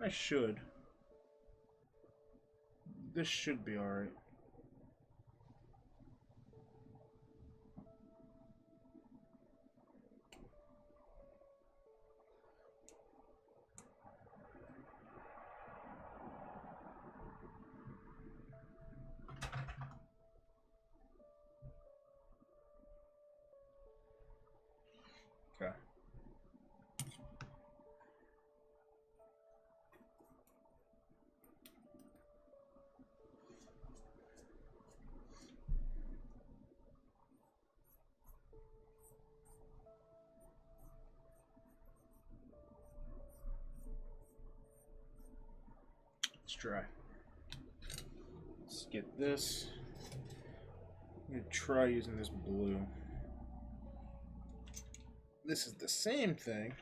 I should. This should be alright. Okay. It's dry. Let's get this. I'm gonna try using this blue. This is the same thing.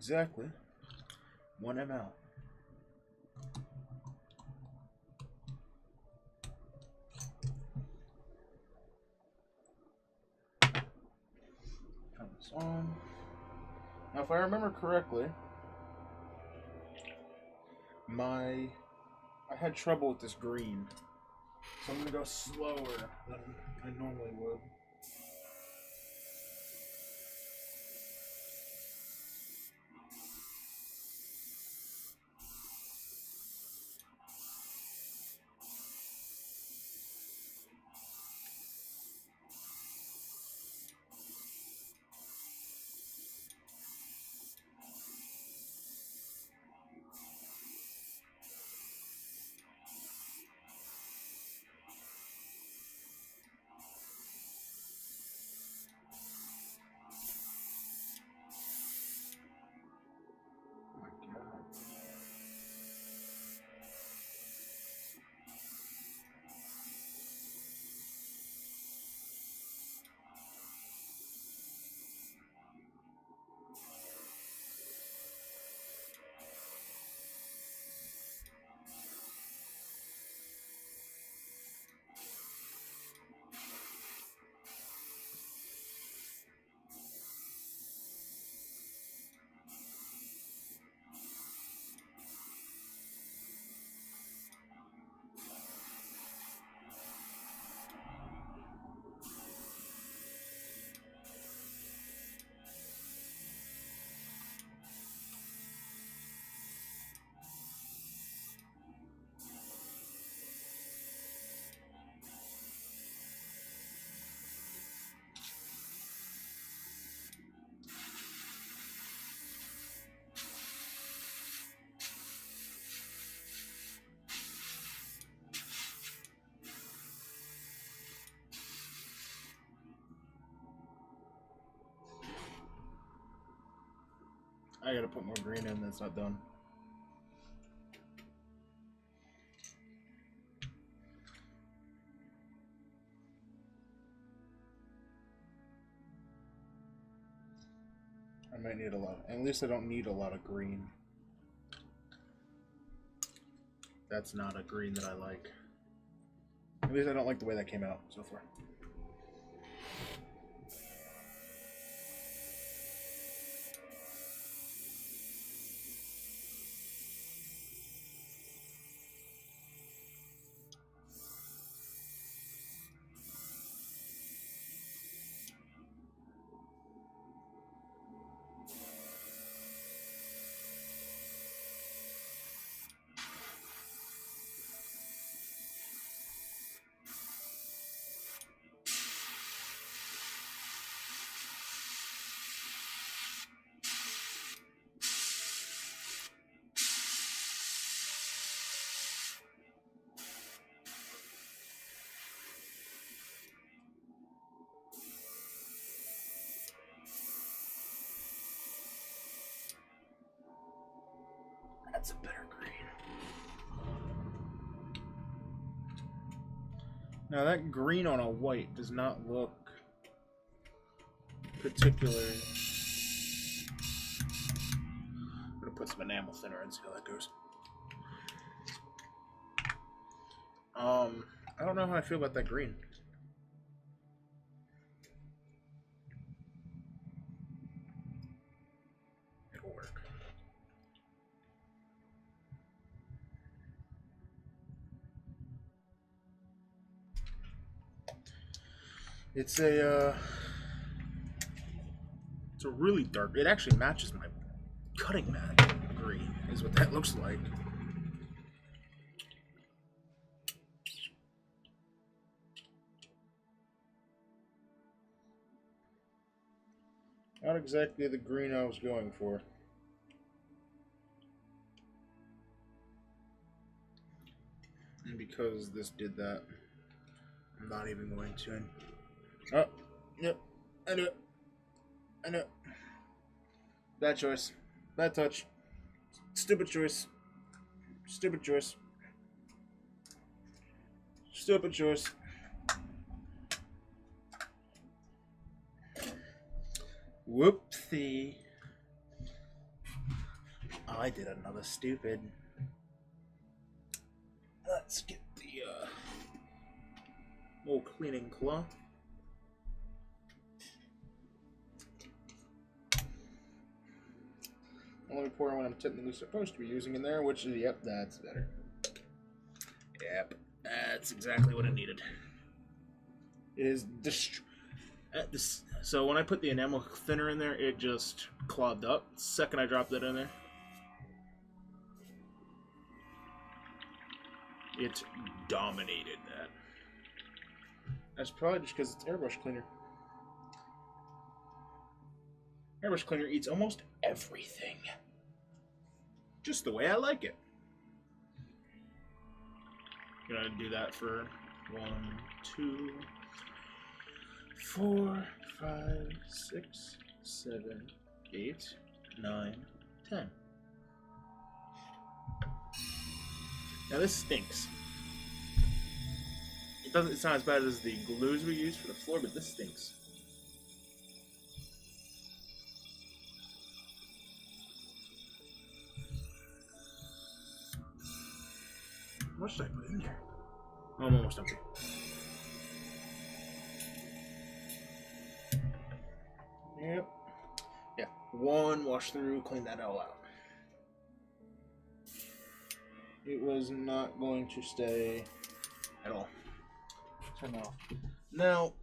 exactly 1 ml. Turn this on. Now, if I remember correctly, I had trouble with this green, so I'm gonna go slower than I normally would. Oh my God. I gotta put more green in. That's not done. I might need a lot. At least I don't need a lot of green. That's not a green that I like. At least I don't like the way that came out so far. That's a better green. Now that green on a white does not look particularly. I'm gonna put some enamel thinner and see how that goes. I don't know how I feel about that green. It'll work. It's a really dark. It actually matches my cutting mat green. Is what that looks like. Not exactly the green I was going for. And because this did that, I'm not even going to. Oh, yep, I knew it. I know. Bad choice. Bad touch. Stupid choice. Stupid choice. Stupid choice. Whoopsie. Oh, I did another stupid. Let's get the old cleaning cloth. Only pour when I'm technically supposed to be using in there, which is, yep, that's better. Yep, that's exactly what I needed. It is so when I put the enamel thinner in there, it just clogged up. The second I dropped that in there, it dominated that. That's probably just because it's airbrush cleaner. Airbrush cleaner eats almost everything. Just the way I like it. Gonna do that for 1, 2, 4, 5, 6, 7, 8, 9, 10. Now this stinks. It's not as bad as the glues we use for the floor, but this stinks. What should I put in there? Oh, I'm almost empty. Yep. Yeah. One wash through, clean that all out. It was not going to stay at all. Turn off. Now,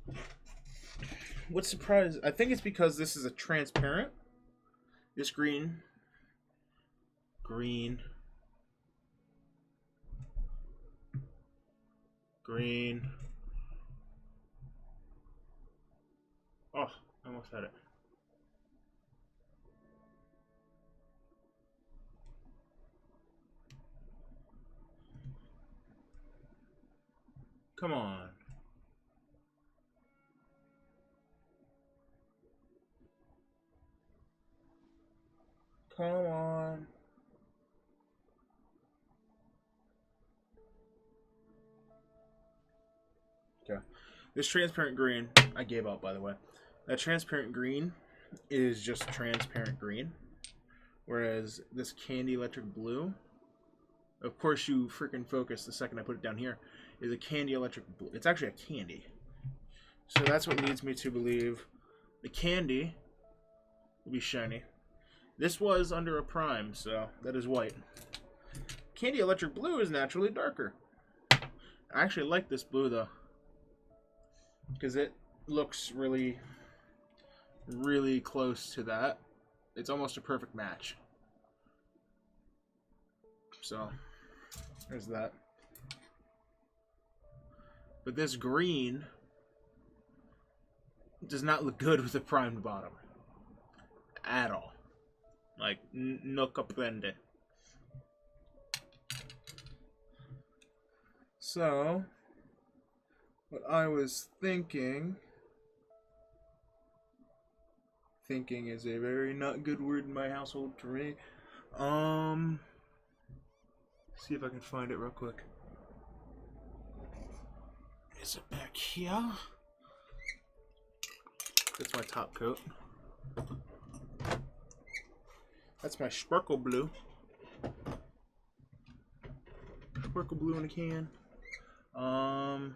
what's surprised? I think it's because this is a transparent. This green. Oh, I almost had it. Come on. Come on. Okay. This transparent green, I gave up, by the way. That transparent green is just transparent green. Whereas this candy electric blue, of course you freaking focus the second I put it down here, is a candy electric blue. It's actually a candy. So that's what leads me to believe the candy will be shiny. This was under a prime, so that is white. Candy electric blue is naturally darker. I actually like this blue though, because it looks really, really close to that. It's almost a perfect match. So, there's that. But this green does not look good with a primed bottom. At all. Like, no comprende. So, what I was thinking... Thinking is a very not good word in my household for me. See if I can find it real quick. Is it back here? That's my top coat. That's my sparkle blue. Sparkle blue in a can. I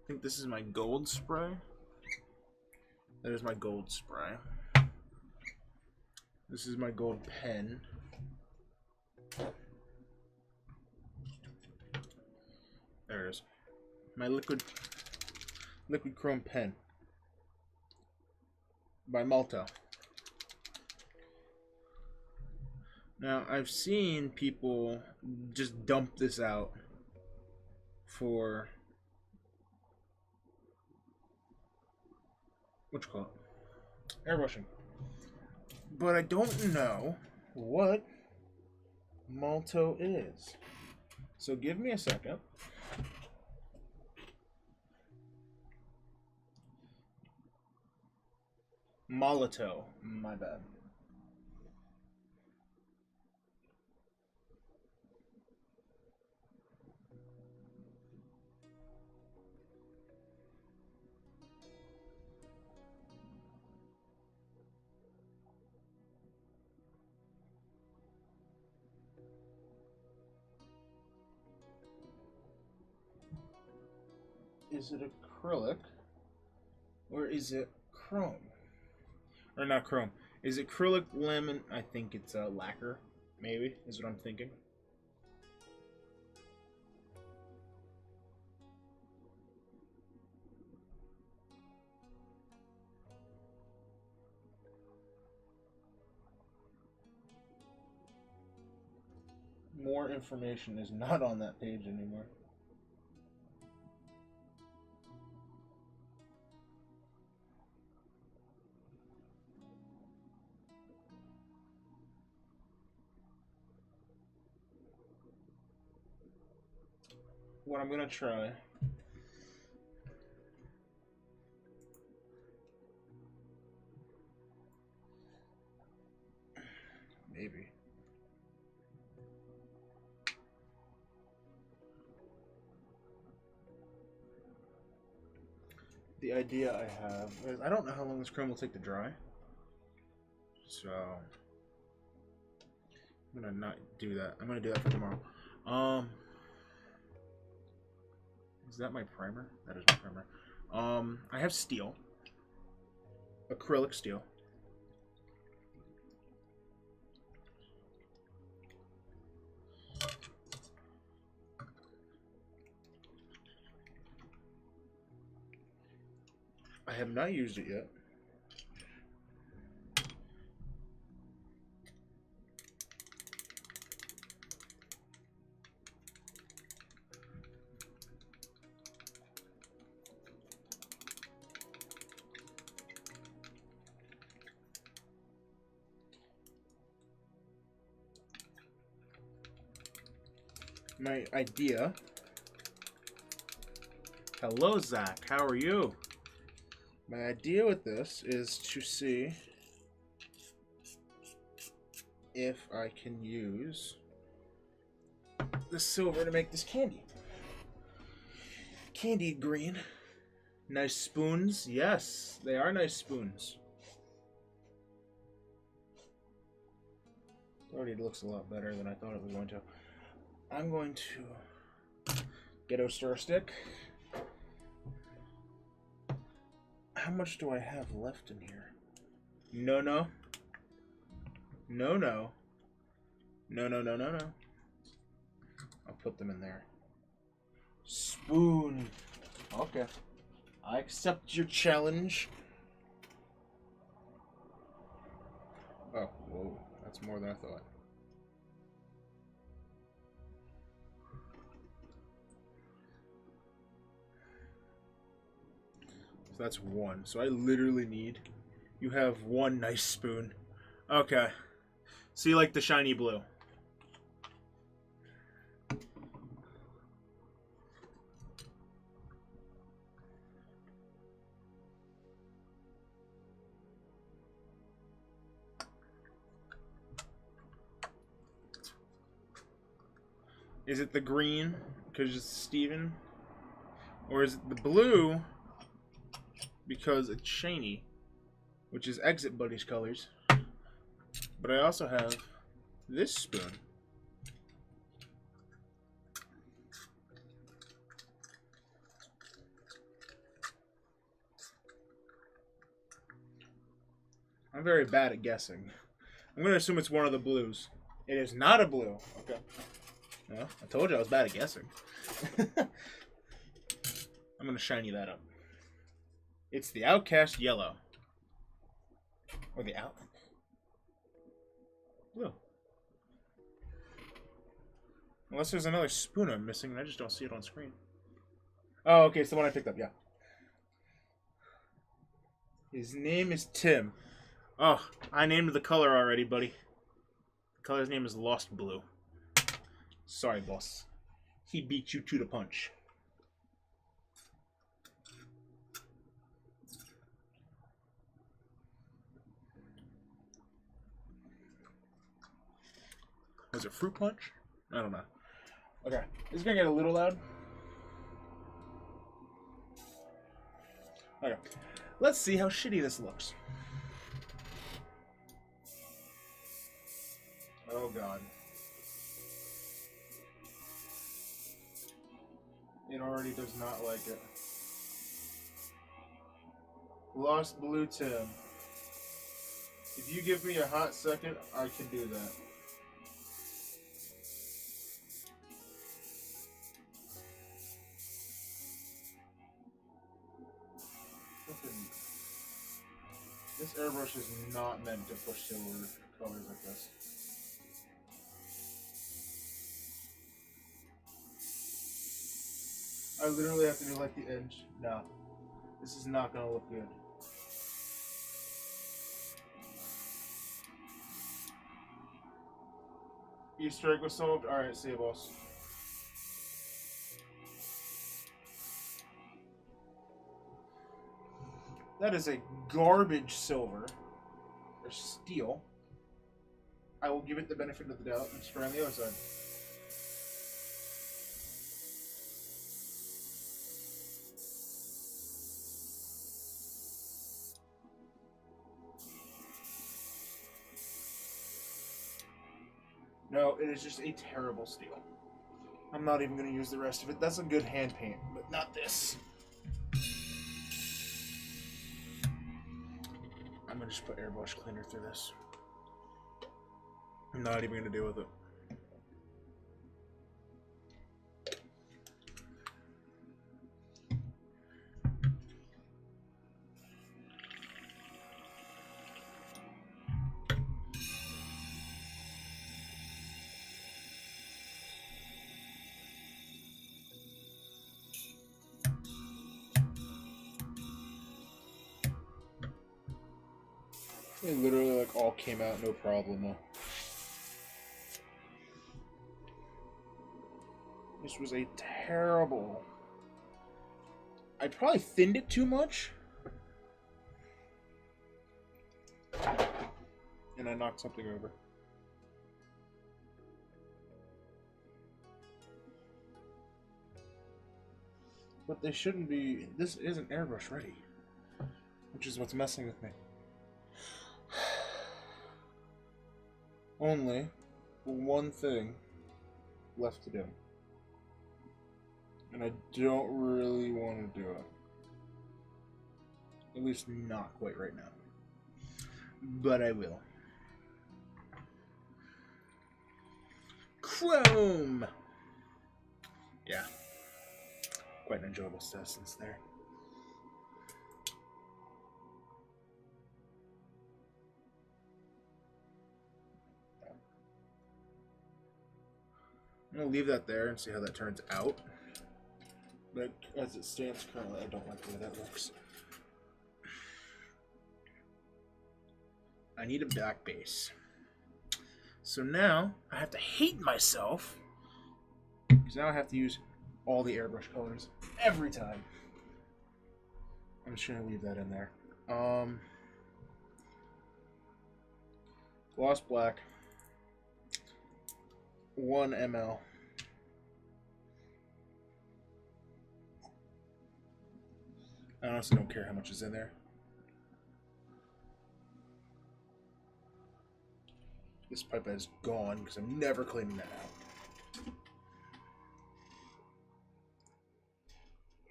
think this is my gold spray. That is my gold spray. This is my gold pen. There it is. My liquid chrome pen by Malta. Now, I've seen people just dump this out for what you call it? Airbrushing. But I don't know what Malto is. So give me a second. Molito, my bad. Is it acrylic? Or is it chrome? Or not chrome. Is it acrylic lemon? I think it's lacquer, maybe, is what I'm thinking. More information is not on that page anymore. What I'm gonna try. Maybe. The idea I have is I don't know how long this chrome will take to dry. So I'm gonna not do that. I'm gonna do that for tomorrow. Is that my primer? That is my primer. I have steel. Acrylic steel. I have not used it yet. My idea. Hello, Zach. How are you? My idea with this is to see if I can use the silver to make this candy. Candied green. Nice spoons. Yes, they are nice spoons. It already looks a lot better than I thought it was going to. I'm going to get a stir stick. How much do I have left in here? No. No. I'll put them in there. Spoon. Okay. I accept your challenge. Oh, whoa. That's more than I thought. So that's one. So I literally need... You have one nice spoon. Okay. So you like the shiny blue. Is it the green because it's Steven? Or is it the blue because it's shiny, which is Exit Buddies colors? But I also have this spoon. I'm very bad at guessing. I'm going to assume it's one of the blues. It is not a blue. Okay. No, I told you I was bad at guessing. I'm going to shiny that up. It's the Outcast Yellow. Or the Out... Blue. Unless there's another spoon I'm missing and I just don't see it on screen. Oh, okay, it's the one I picked up, yeah. His name is Tim. Oh, I named the color already, buddy. The color's name is Lost Blue. Sorry, boss. He beat you to the punch. Was it Fruit Punch? I don't know. Okay, this is gonna get a little loud. Okay, let's see how shitty this looks. Oh god. It already does not like it. Lost Blue Tim. If you give me a hot second, I can do that. This airbrush is not meant to push silver colors like this. I literally have to do like the edge. No. This is not gonna look good. Easter egg was solved? Alright, see you, boss. That is a garbage silver. Or steel. I will give it the benefit of the doubt and spray on the other side. No, it is just a terrible steel. I'm not even going to use the rest of it. That's a good hand paint, but not this. I'm going to just put airbrush cleaner through this. I'm not even going to deal with it. It literally like all came out no problem. This was a terrible. I probably thinned it too much. And I knocked something over. But they shouldn't be. This isn't airbrush ready, which is what's messing with me. Only one thing left to do. And I don't really want to do it. At least not quite right now. But I will. Chrome! Yeah. Quite an enjoyable substance there. I'm going to leave that there and see how that turns out. But as it stands currently, I don't like the way that looks. I need a black base. So now, I have to hate myself. Because now I have to use all the airbrush colors every time. I'm just going to leave that in there. Gloss black. 1 ml. I honestly don't care how much is in there. This pipe is gone because I'm never cleaning that out.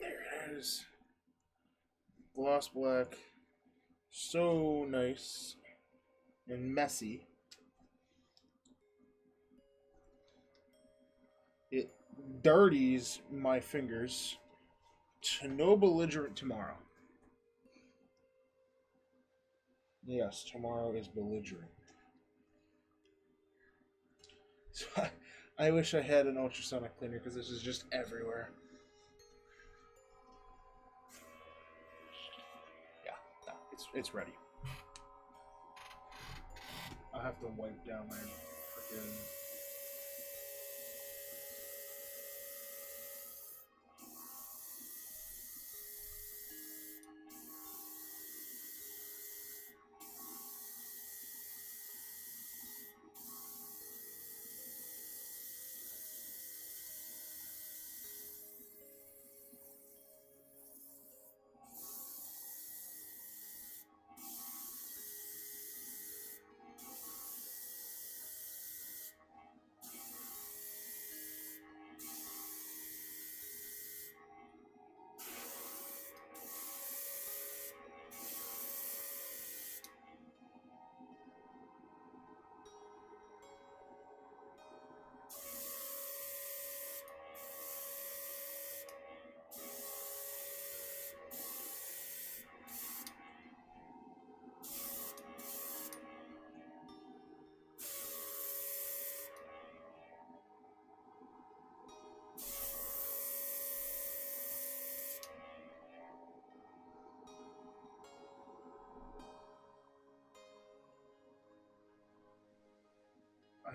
There it is. Gloss black. So nice and messy. It dirties my fingers to no belligerent tomorrow. Yes, tomorrow is belligerent. So I wish I had an ultrasonic cleaner because this is just everywhere. Yeah, no, it's ready. I'll have to wipe down my freaking.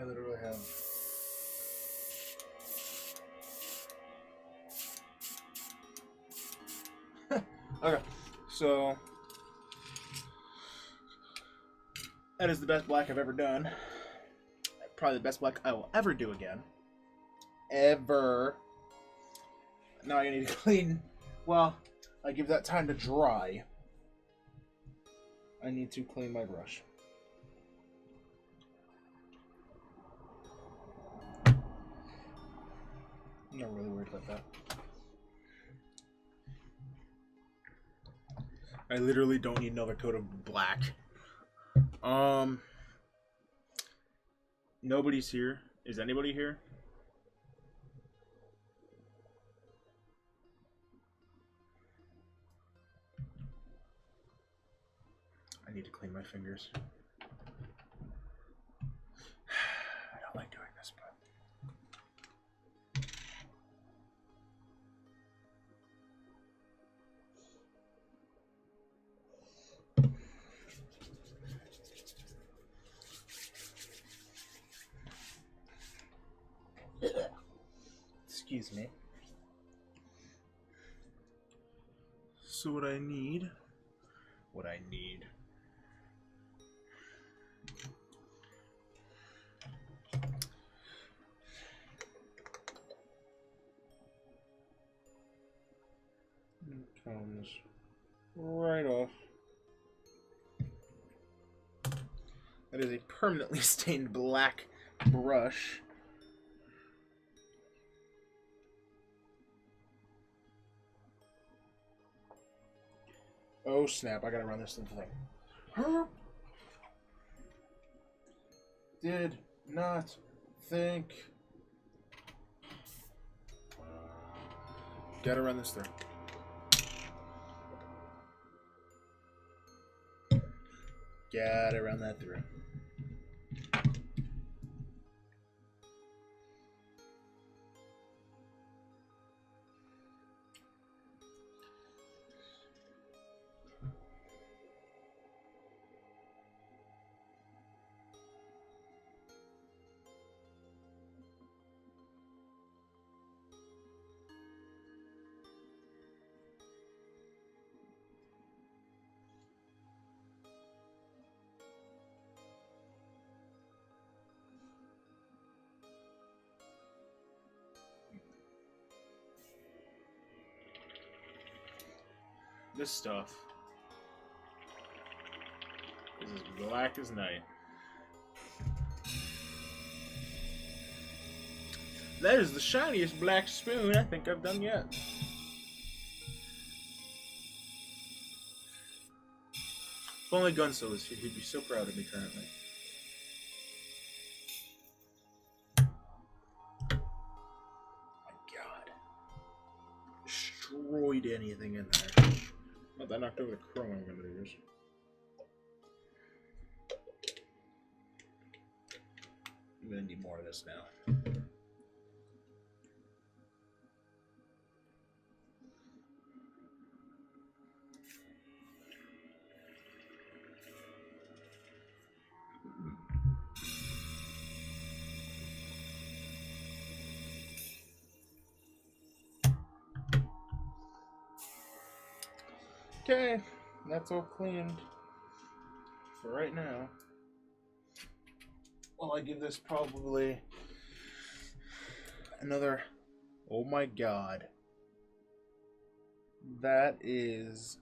I literally have... Okay, so... That is the best black I've ever done. Probably the best black I will ever do again. Ever. Now I need to clean... Well, I give that time to dry. I need to clean my brush. I'm not really worried about that. I literally don't need another coat of black. Nobody's here. Is anybody here? I need to clean my fingers. I don't like doing this, but... Excuse me. So what I need... comes right off. That is a permanently stained black brush. Oh snap, I gotta run this thing. Did not think. Gotta run this through. Gotta run that through. This stuff is as black as night. That is the shiniest black spoon I think I've done yet. If only Gunso was here, he'd be so proud of me currently. My God. Destroyed anything in there. Not that I knocked over the chrome I'm gonna use. I'm gonna need more of this now. Okay, that's all cleaned for right now. Well, I give this probably another... Oh my God. That is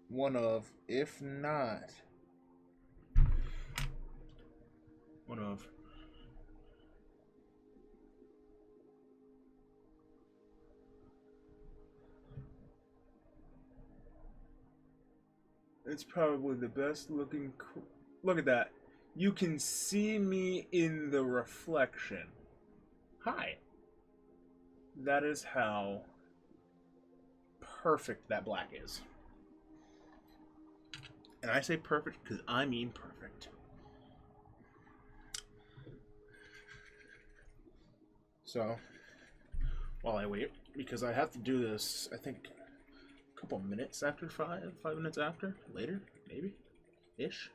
one of, if not... one of... It's probably the best looking... Look at that. You can see me in the reflection. Hi. That is how perfect that black is. And I say perfect because I mean perfect. So, while I wait, because I have to do this, I think... couple minutes after 5 minutes after, later, maybe, ish.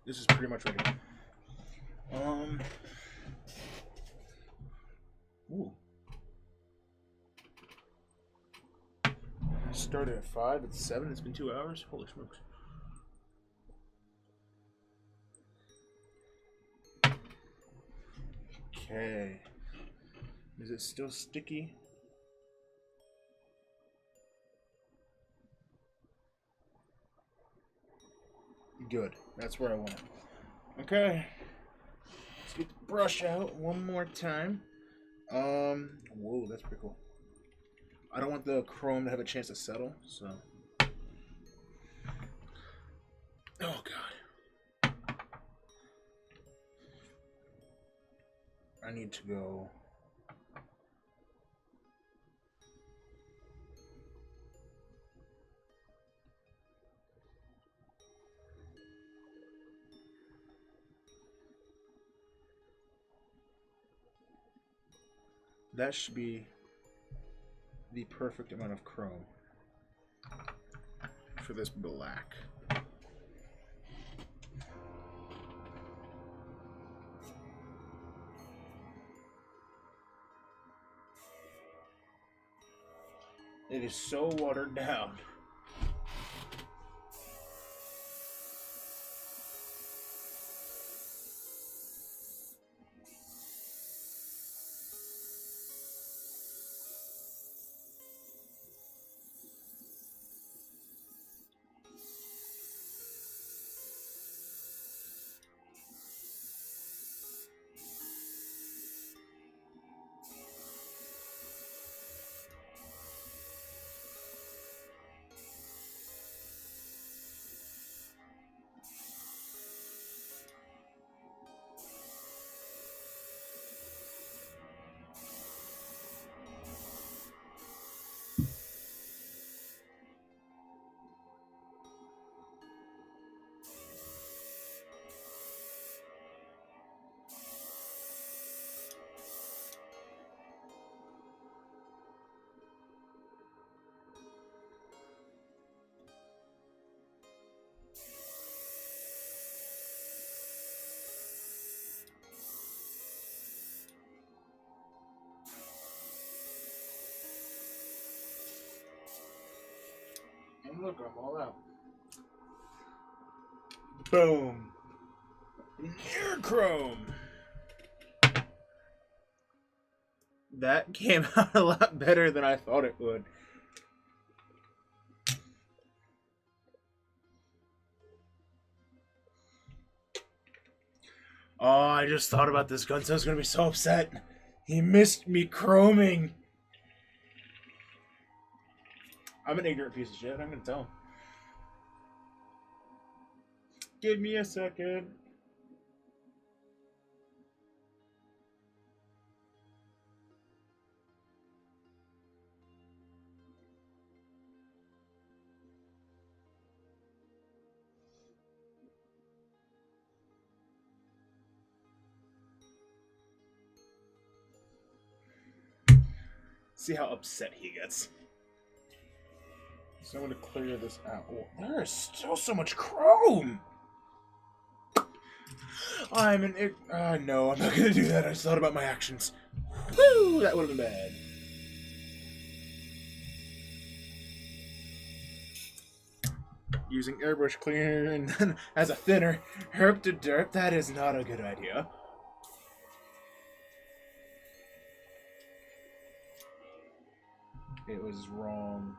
This is pretty much ready. Ooh. I started at 5. It's 7. It's been 2 hours. Holy smokes. Okay. Is it still sticky? Good. That's where I want it. Okay. Let's get the brush out one more time. Whoa, that's pretty cool. I don't want the chrome to have a chance to settle, so. Oh, God. I need to go. That should be the perfect amount of chrome for this black. It is so watered down. And look, I'm all out. Boom. Near chrome. That came out a lot better than I thought it would. Oh, I just thought about this. Gunzo's gonna be so upset. He missed me chroming. I'm an ignorant piece of shit. I'm gonna tell him. Give me a second. See how upset he gets. So I'm going to clear this out. Oh, there is still so much chrome! I'm an... no, I'm not going to do that. I just thought about my actions. Woo! That would have been bad. Using airbrush cleaner and then as a thinner. Herp to derp, that is not a good idea. It was wrong.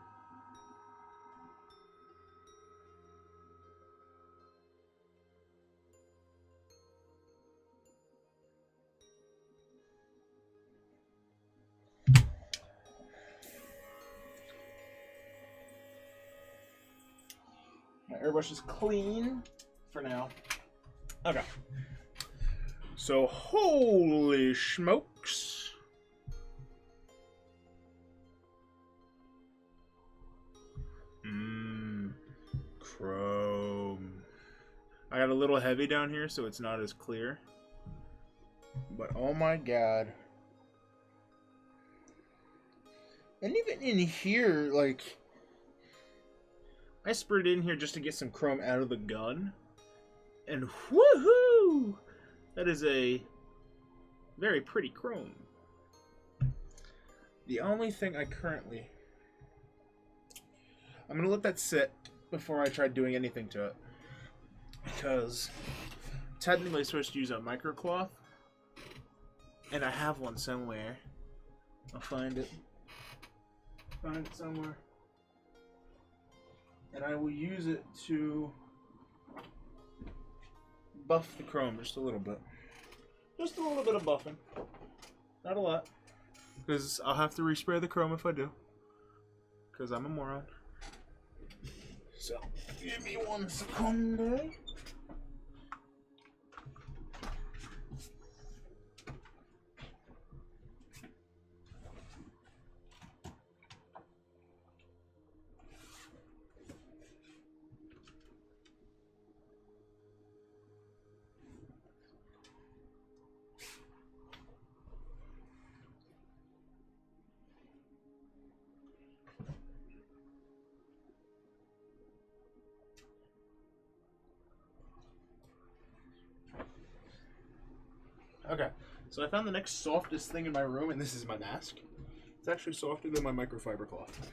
My airbrush is clean for now. Okay. So, holy smokes. Chrome. I got a little heavy down here, so it's not as clear. But oh my god. And even in here, like, I sprayed in here just to get some chrome out of the gun. And woohoo! That is a very pretty chrome. The only thing I currently... I'm going to let that sit before I try doing anything to it. Because technically I'm supposed to use a microcloth. And I have one somewhere. I'll find it. Find it somewhere. And I will use it to buff the chrome just a little bit. Just a little bit of buffing. Not a lot. Because I'll have to respray the chrome if I do. Because I'm a moron. So, give me 1 second. Okay, so I found the next softest thing in my room, and this is my mask. It's actually softer than my microfiber cloth.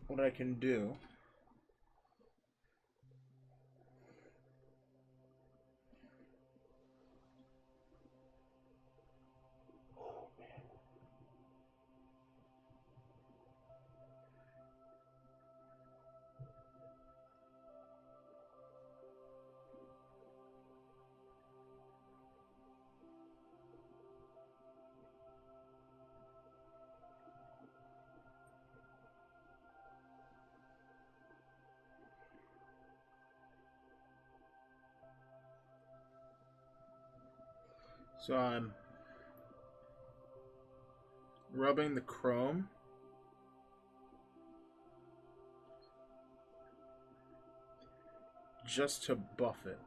What I can do... So I'm rubbing the chrome just to buff it.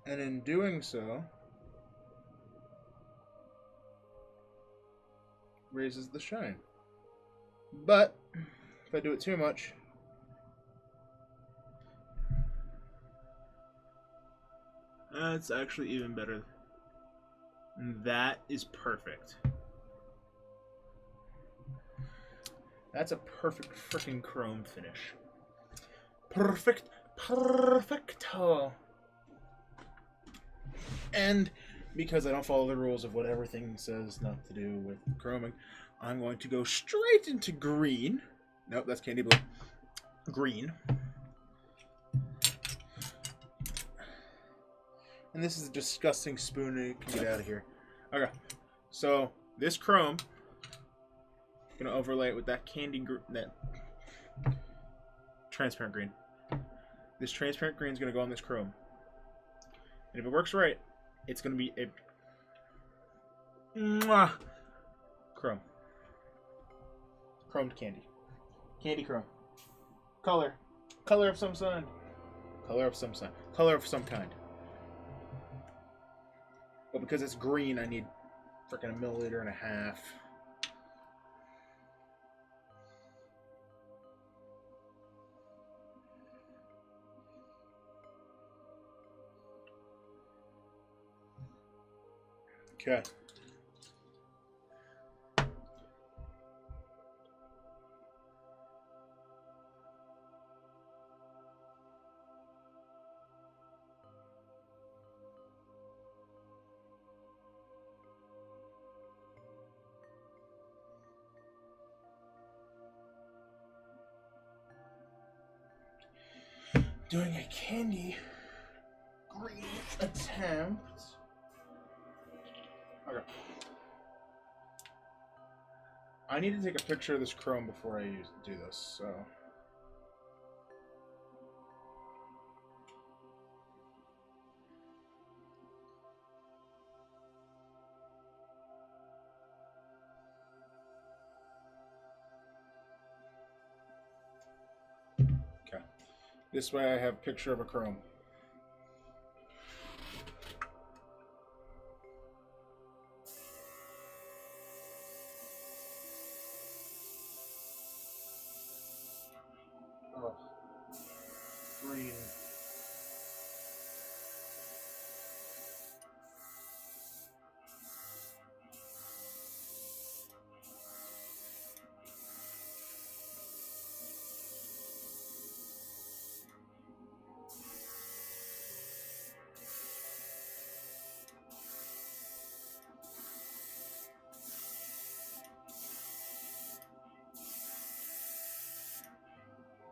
And in doing so, raises the shine. But if I do it too much, that's actually even better. That is perfect. That's a perfect freaking chrome finish. Perfect. Perfecto. And because I don't follow the rules of what everything says not to do with chroming, I'm going to go straight into green. Nope, that's candy blue. Green. And this is a disgusting spoon, and it can get out of here. Okay, so this chrome, I'm gonna overlay it with that that transparent green. This transparent green is gonna go on this chrome, and if it works right, it's gonna be a chrome, chromed candy, candy chrome, color of some kind, color of some kind. But because it's green, I need freaking 1.5 milliliters. Okay. Doing a candy green attempt. Okay. I need to take a picture of this chrome before I do this, so. This way I have picture of a chrome. Oh, green.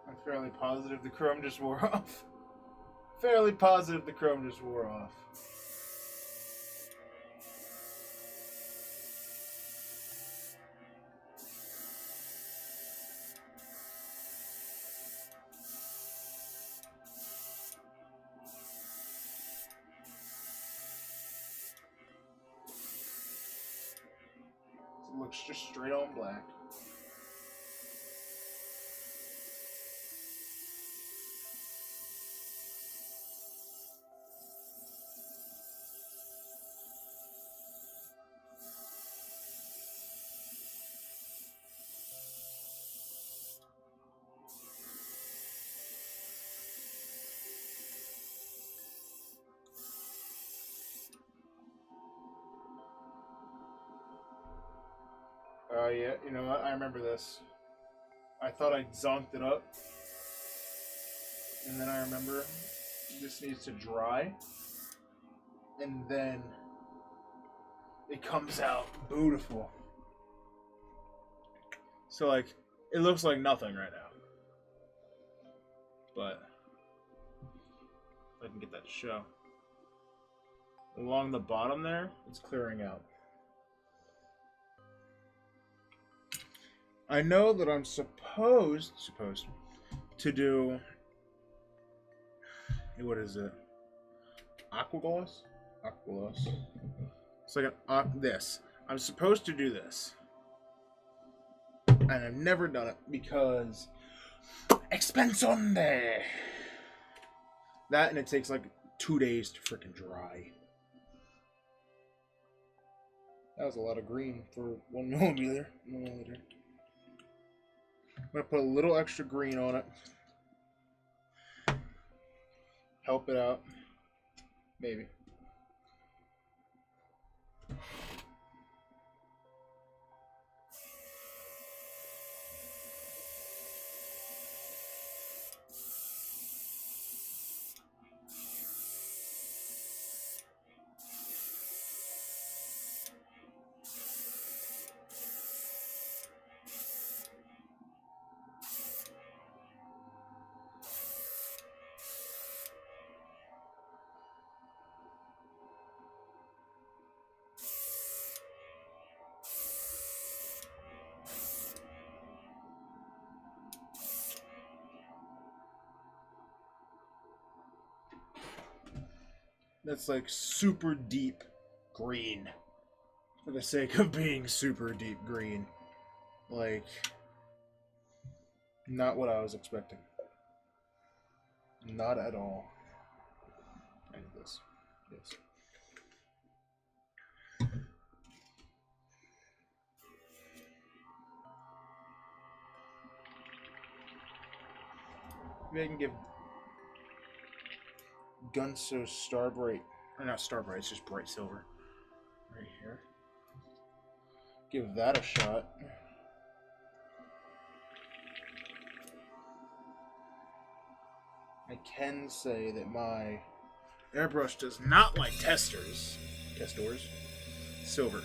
I'm fairly positive the chrome just wore off. Fairly positive the chrome just wore off. It looks just straight on black. Yeah, you know what? I remember this. I thought I zonked it up. And then I remember this needs to dry. And then it comes out beautiful. So, like, it looks like nothing right now. But if I can get that to show. Along the bottom there, it's clearing out. I know that I'm supposed to do, what is it? Aquagloss? Aquagloss. It's like this. I'm supposed to do this. And I've never done it because Expensonde! That, and it takes like 2 days to freaking dry. That was a lot of green for 1 millimeter. I'm going to put a little extra green on it. Help it out. Maybe. That's like super deep green. For the sake of being super deep green. Like, not what I was expecting. Not at all. I need this. Yes. Maybe I can give Gunso Starbright, or not Starbright, it's just Bright Silver. Right here. Give that a shot. I can say that my airbrush does not like testors. Silver.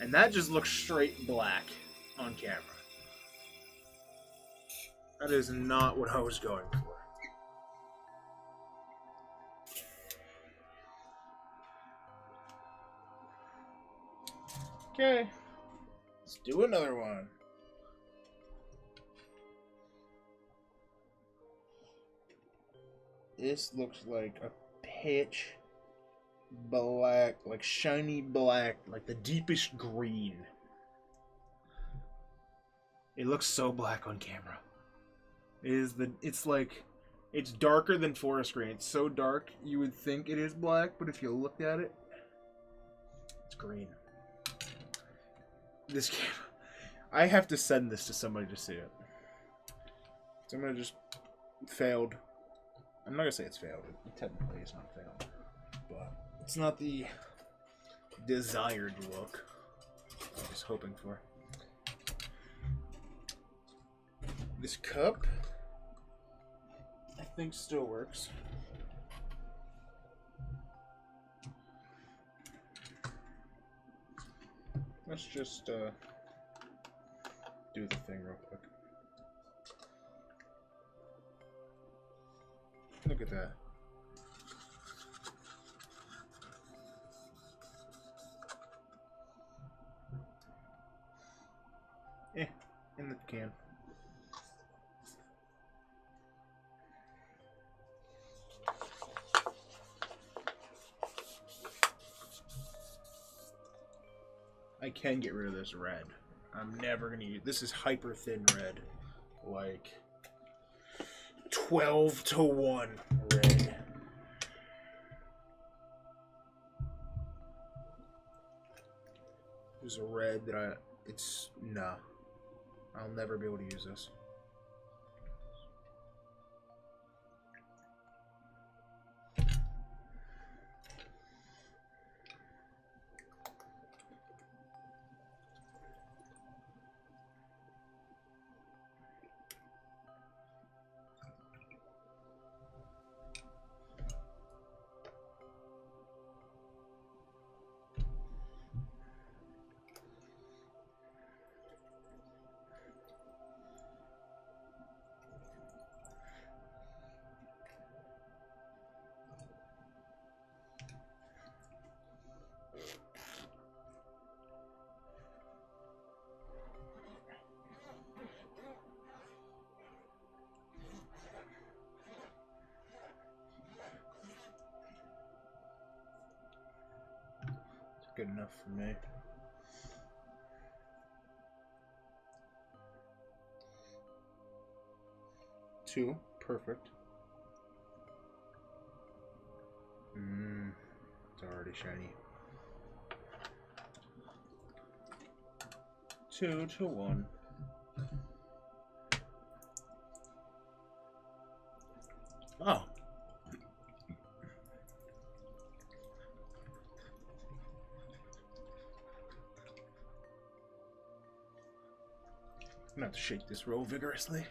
And that just looks straight black on camera. That is not what I was going for. Okay. Let's do another one. This looks like a pitch black, like shiny black, like the deepest green. It looks so black on camera. It's like, it's darker than forest green. It's so dark you would think it is black, but if you look at it, it's green. This camera, I have to send this to somebody to see it. Somebody just failed. I'm not gonna say it's failed. Technically, it's not failed, but it's not the desired look I was hoping for. This cup, I think, still works. Let's just do the thing real quick. Look at that. In the can. I can get rid of this red. I'm never gonna use this. Is hyper thin red, like 12-1 red. There's a red that nah. I'll never be able to use this. Good enough for me. Two, perfect. It's already shiny. 2-1. Oh. I'm gonna have to shake this roll vigorously.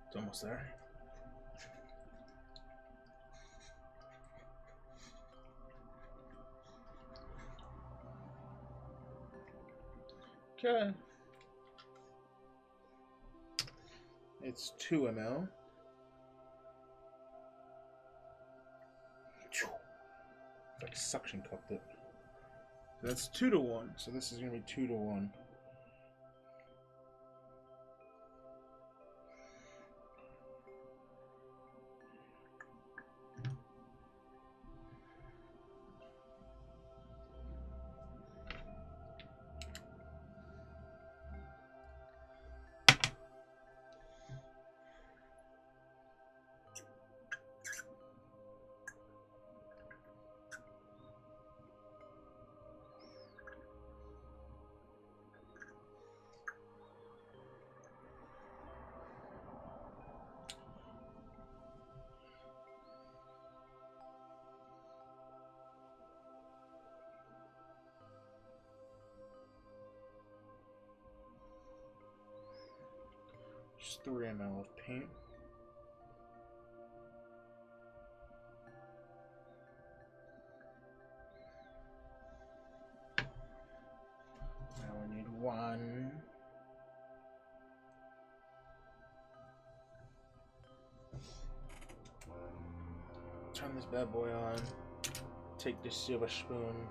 It's almost there. Okay. It's 2 ml. Like suction cupped it. So that's 2-1. So this is gonna be 2-1. Just 3 ml of paint. Now we need 1. Turn this bad boy on. Take this silver spoon.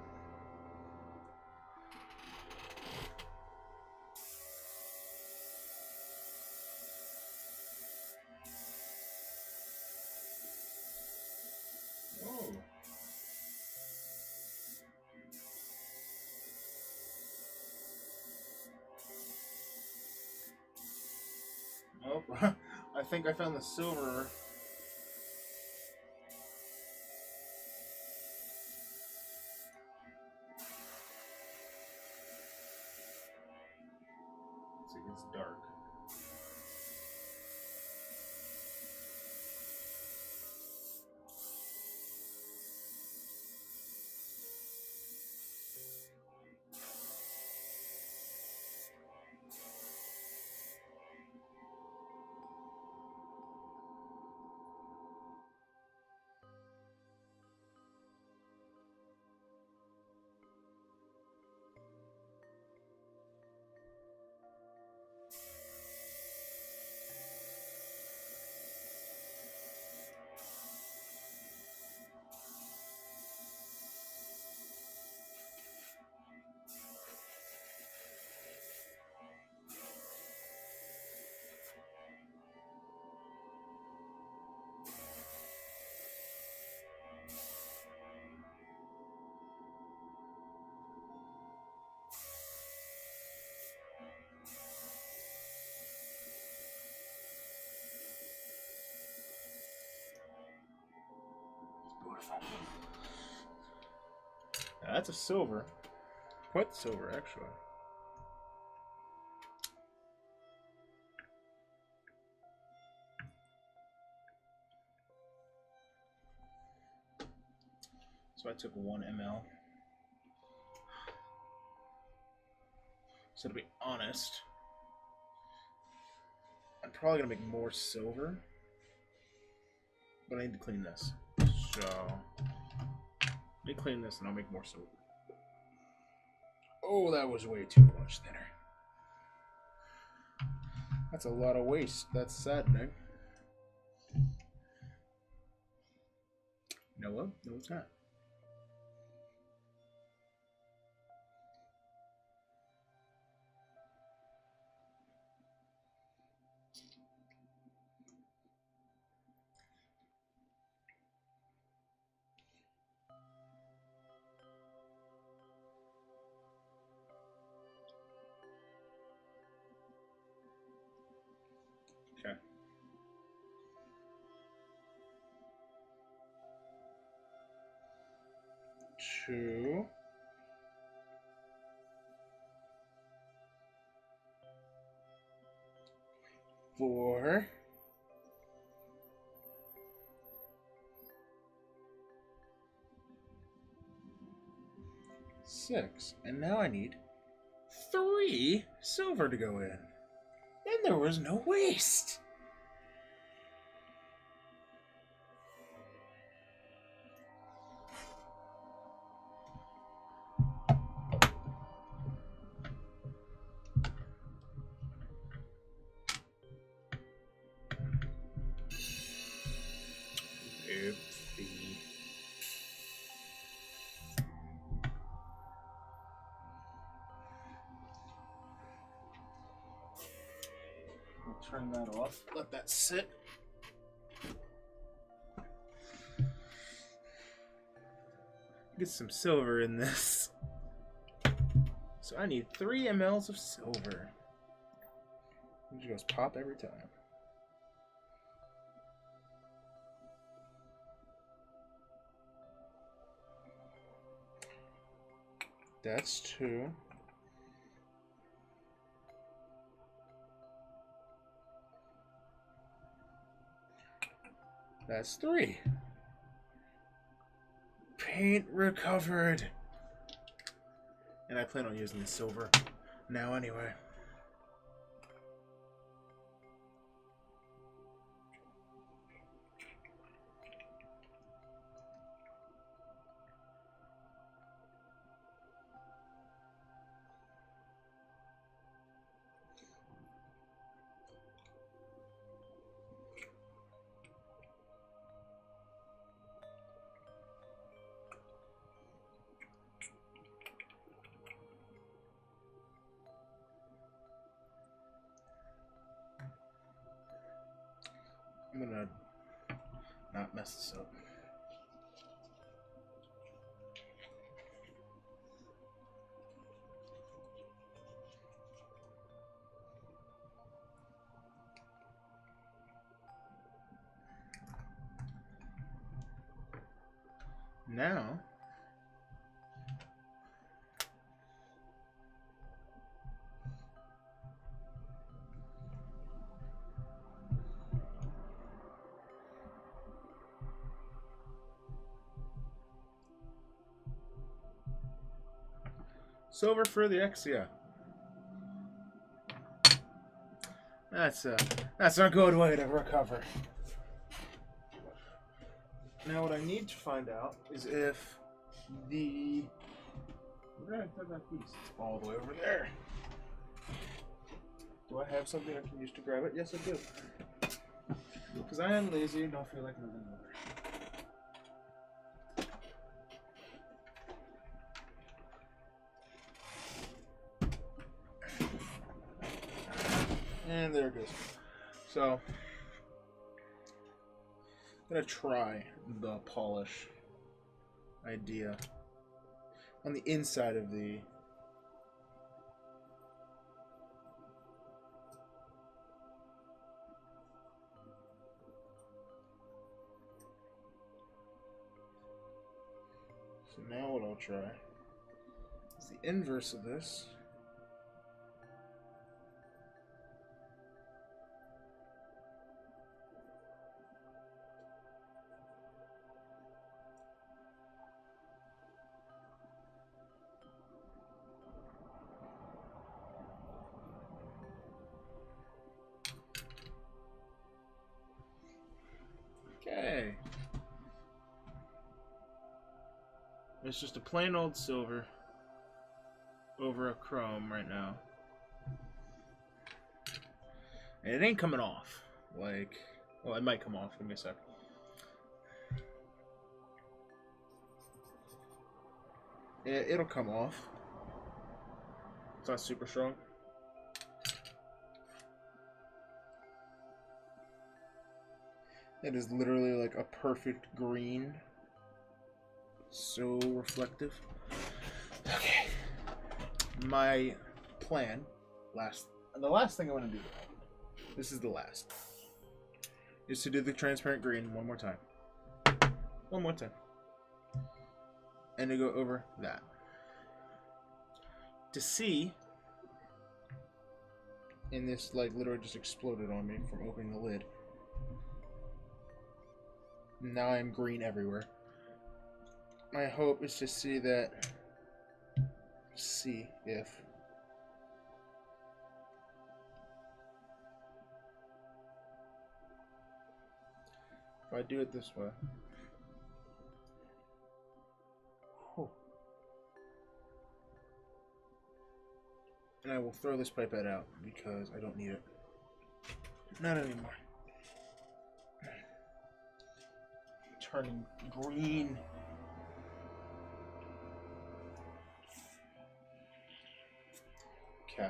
I think I found the silver. Let's see, it's dark. Now, that's a silver. Quite silver, actually. So I took 1 ml. So to be honest, I'm probably gonna make more silver, but I need to clean this. So let me clean this and I'll make more silver. Oh, that was way too much thinner. That's a lot of waste. That's saddening. No, no, it's not. Okay. Two. 4. 6. And now I need 3 silver to go in. And there was no waste. Oopsie. I'll turn that off. Let that sit. Get some silver in this. So I need 3 mLs of silver. It just goes pop every time. That's 2. That's 3. Paint recovered. And I plan on using the silver now anyway. I'm gonna not mess this up. Now, silver for the Exia. That's a good way to recover. Now what I need to find out is if the... Where did I put that piece? It's all the way over there. Do I have something I can use to grab it? Yes, I do. Because I am lazy and don't feel like moving over. And there it goes. So, I'm gonna try the polish idea on the inside of the So now what I'll try is the inverse of this. Okay. It's just a plain old silver over a chrome right now. And it ain't coming off. Like, well, it might come off. Give me a sec. It'll come off. It's not super strong. It is literally like a perfect green. So reflective. Okay. My plan, the last thing I want to do, this is the last, is to do the transparent green one more time. One more time. And to go over that. To see, and this like literally just exploded on me from opening the lid. Now I'm green everywhere. My hope is to see that, if I do it this way. And I will throw this pipette out because I don't need it. Not anymore. Turning green. Okay.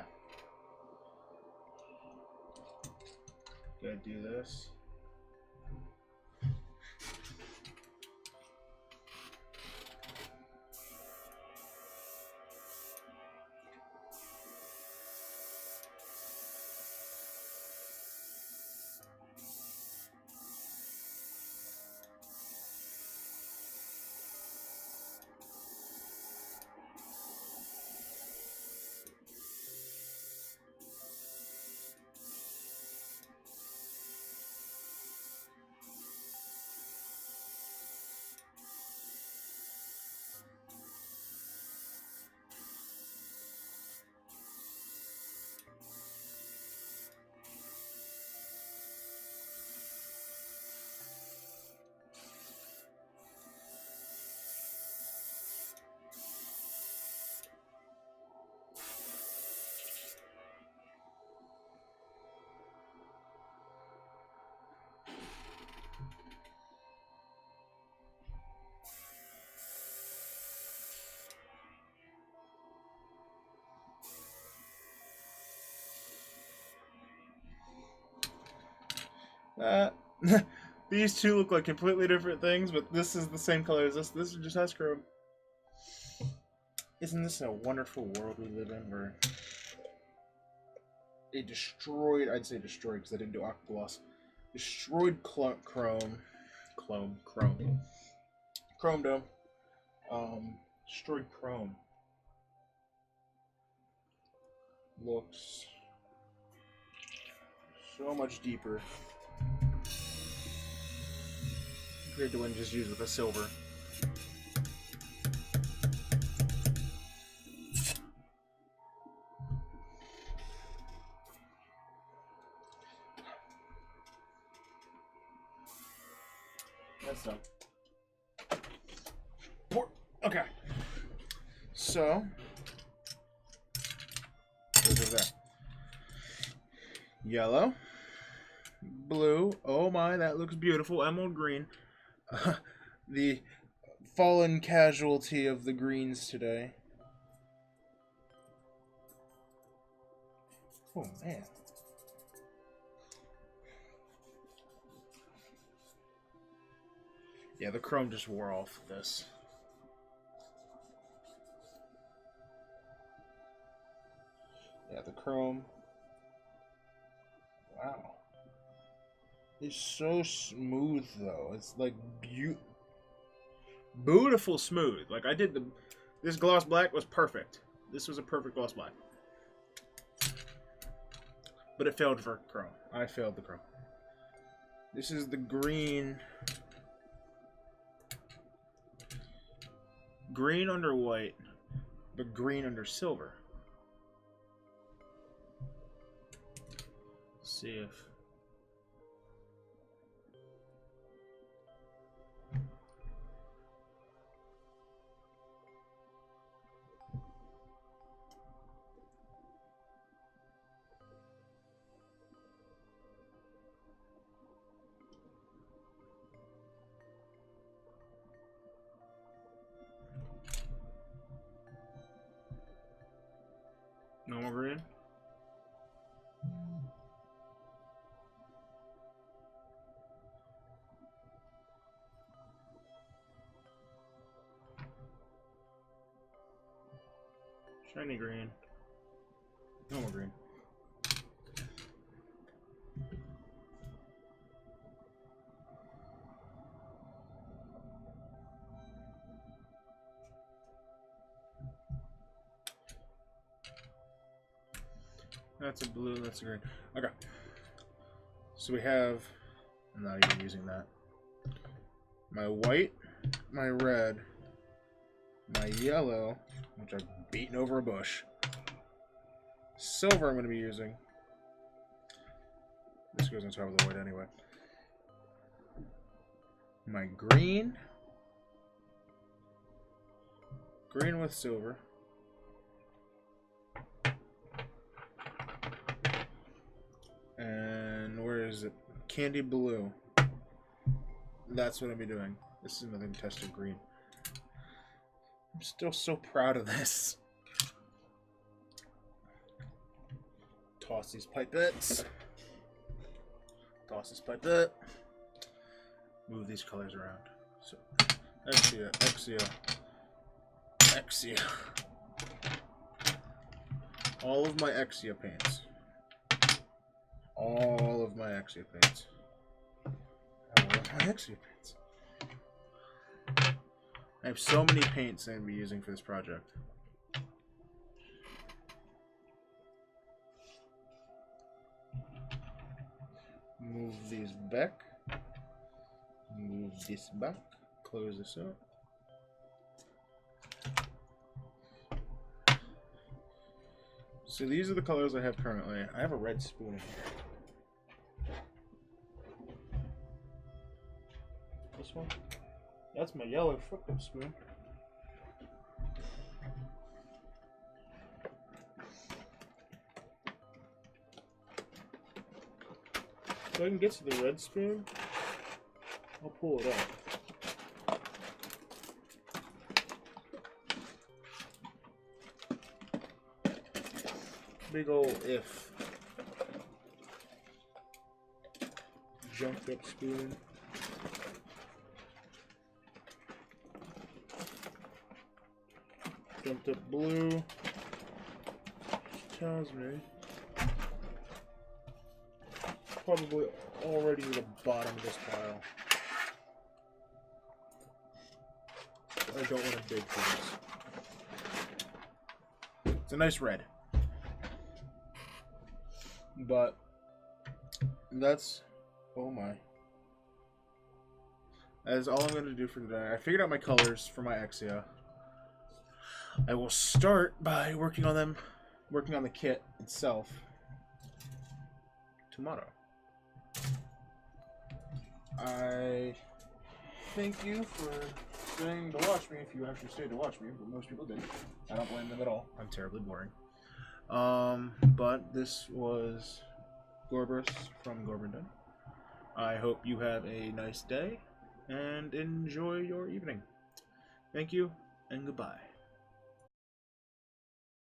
Gotta do this. These two look like completely different things, but this is the same color as this. This just has chrome. Isn't this a wonderful world we live in where a destroyed, I'd say destroyed because I didn't do Aquagloss, destroyed Chrome Dome Destroyed Chrome looks so much deeper compared to when just used with a silver. That's done. Okay. So, those are there. Yellow, blue. Oh my, that looks beautiful. Emerald green. The fallen casualty of the greens today. Oh man. Yeah, the chrome just wore off of this. Yeah, the chrome. Wow. It's so smooth, though. It's like beautiful smooth. Like I did this gloss black was perfect. This was a perfect gloss black. But it failed for chrome. I failed the chrome. This is the green. Green under white, but green under silver. Let's see if... No more green? Shiny green. No more green. That's a blue, that's a green. Okay. So we have, I'm not even using that. My white, my red, my yellow, which I've beaten over a bush. Silver I'm going to be using. This goes on top of the white anyway. My green. Green with silver. And where is it? Candy blue. That's what I'll be doing. This is another tested green. I'm still so proud of this. Toss these pipettes. Toss this pipette. Move these colors around. So, Exia, Exia, Exia. All of my Exia paints. All of my Exia paints. All of my Exia paints. I have so many paints I'm going to be using for this project. Move these back. Move this back. Close this up. So these are the colors I have currently. I have a red spoon here. This one? That's my yellow football spoon. So I can get to the red spoon, I'll pull it up. Big ol' if. Jumped up spoon. Jumped up blue. Which tells me probably already at the bottom of this pile. I don't want to big for this. It's a nice red. But that's, oh my. That is all I'm going to do for today. I figured out my colors for my Exia. I will start by working on the kit itself tomorrow. I thank you for staying to watch me, if you actually stayed to watch me, but most people didn't. I don't blame them at all. I'm terribly boring. But this was Gorbris from Gorbindon. I hope you have a nice day and enjoy your evening. Thank you and goodbye.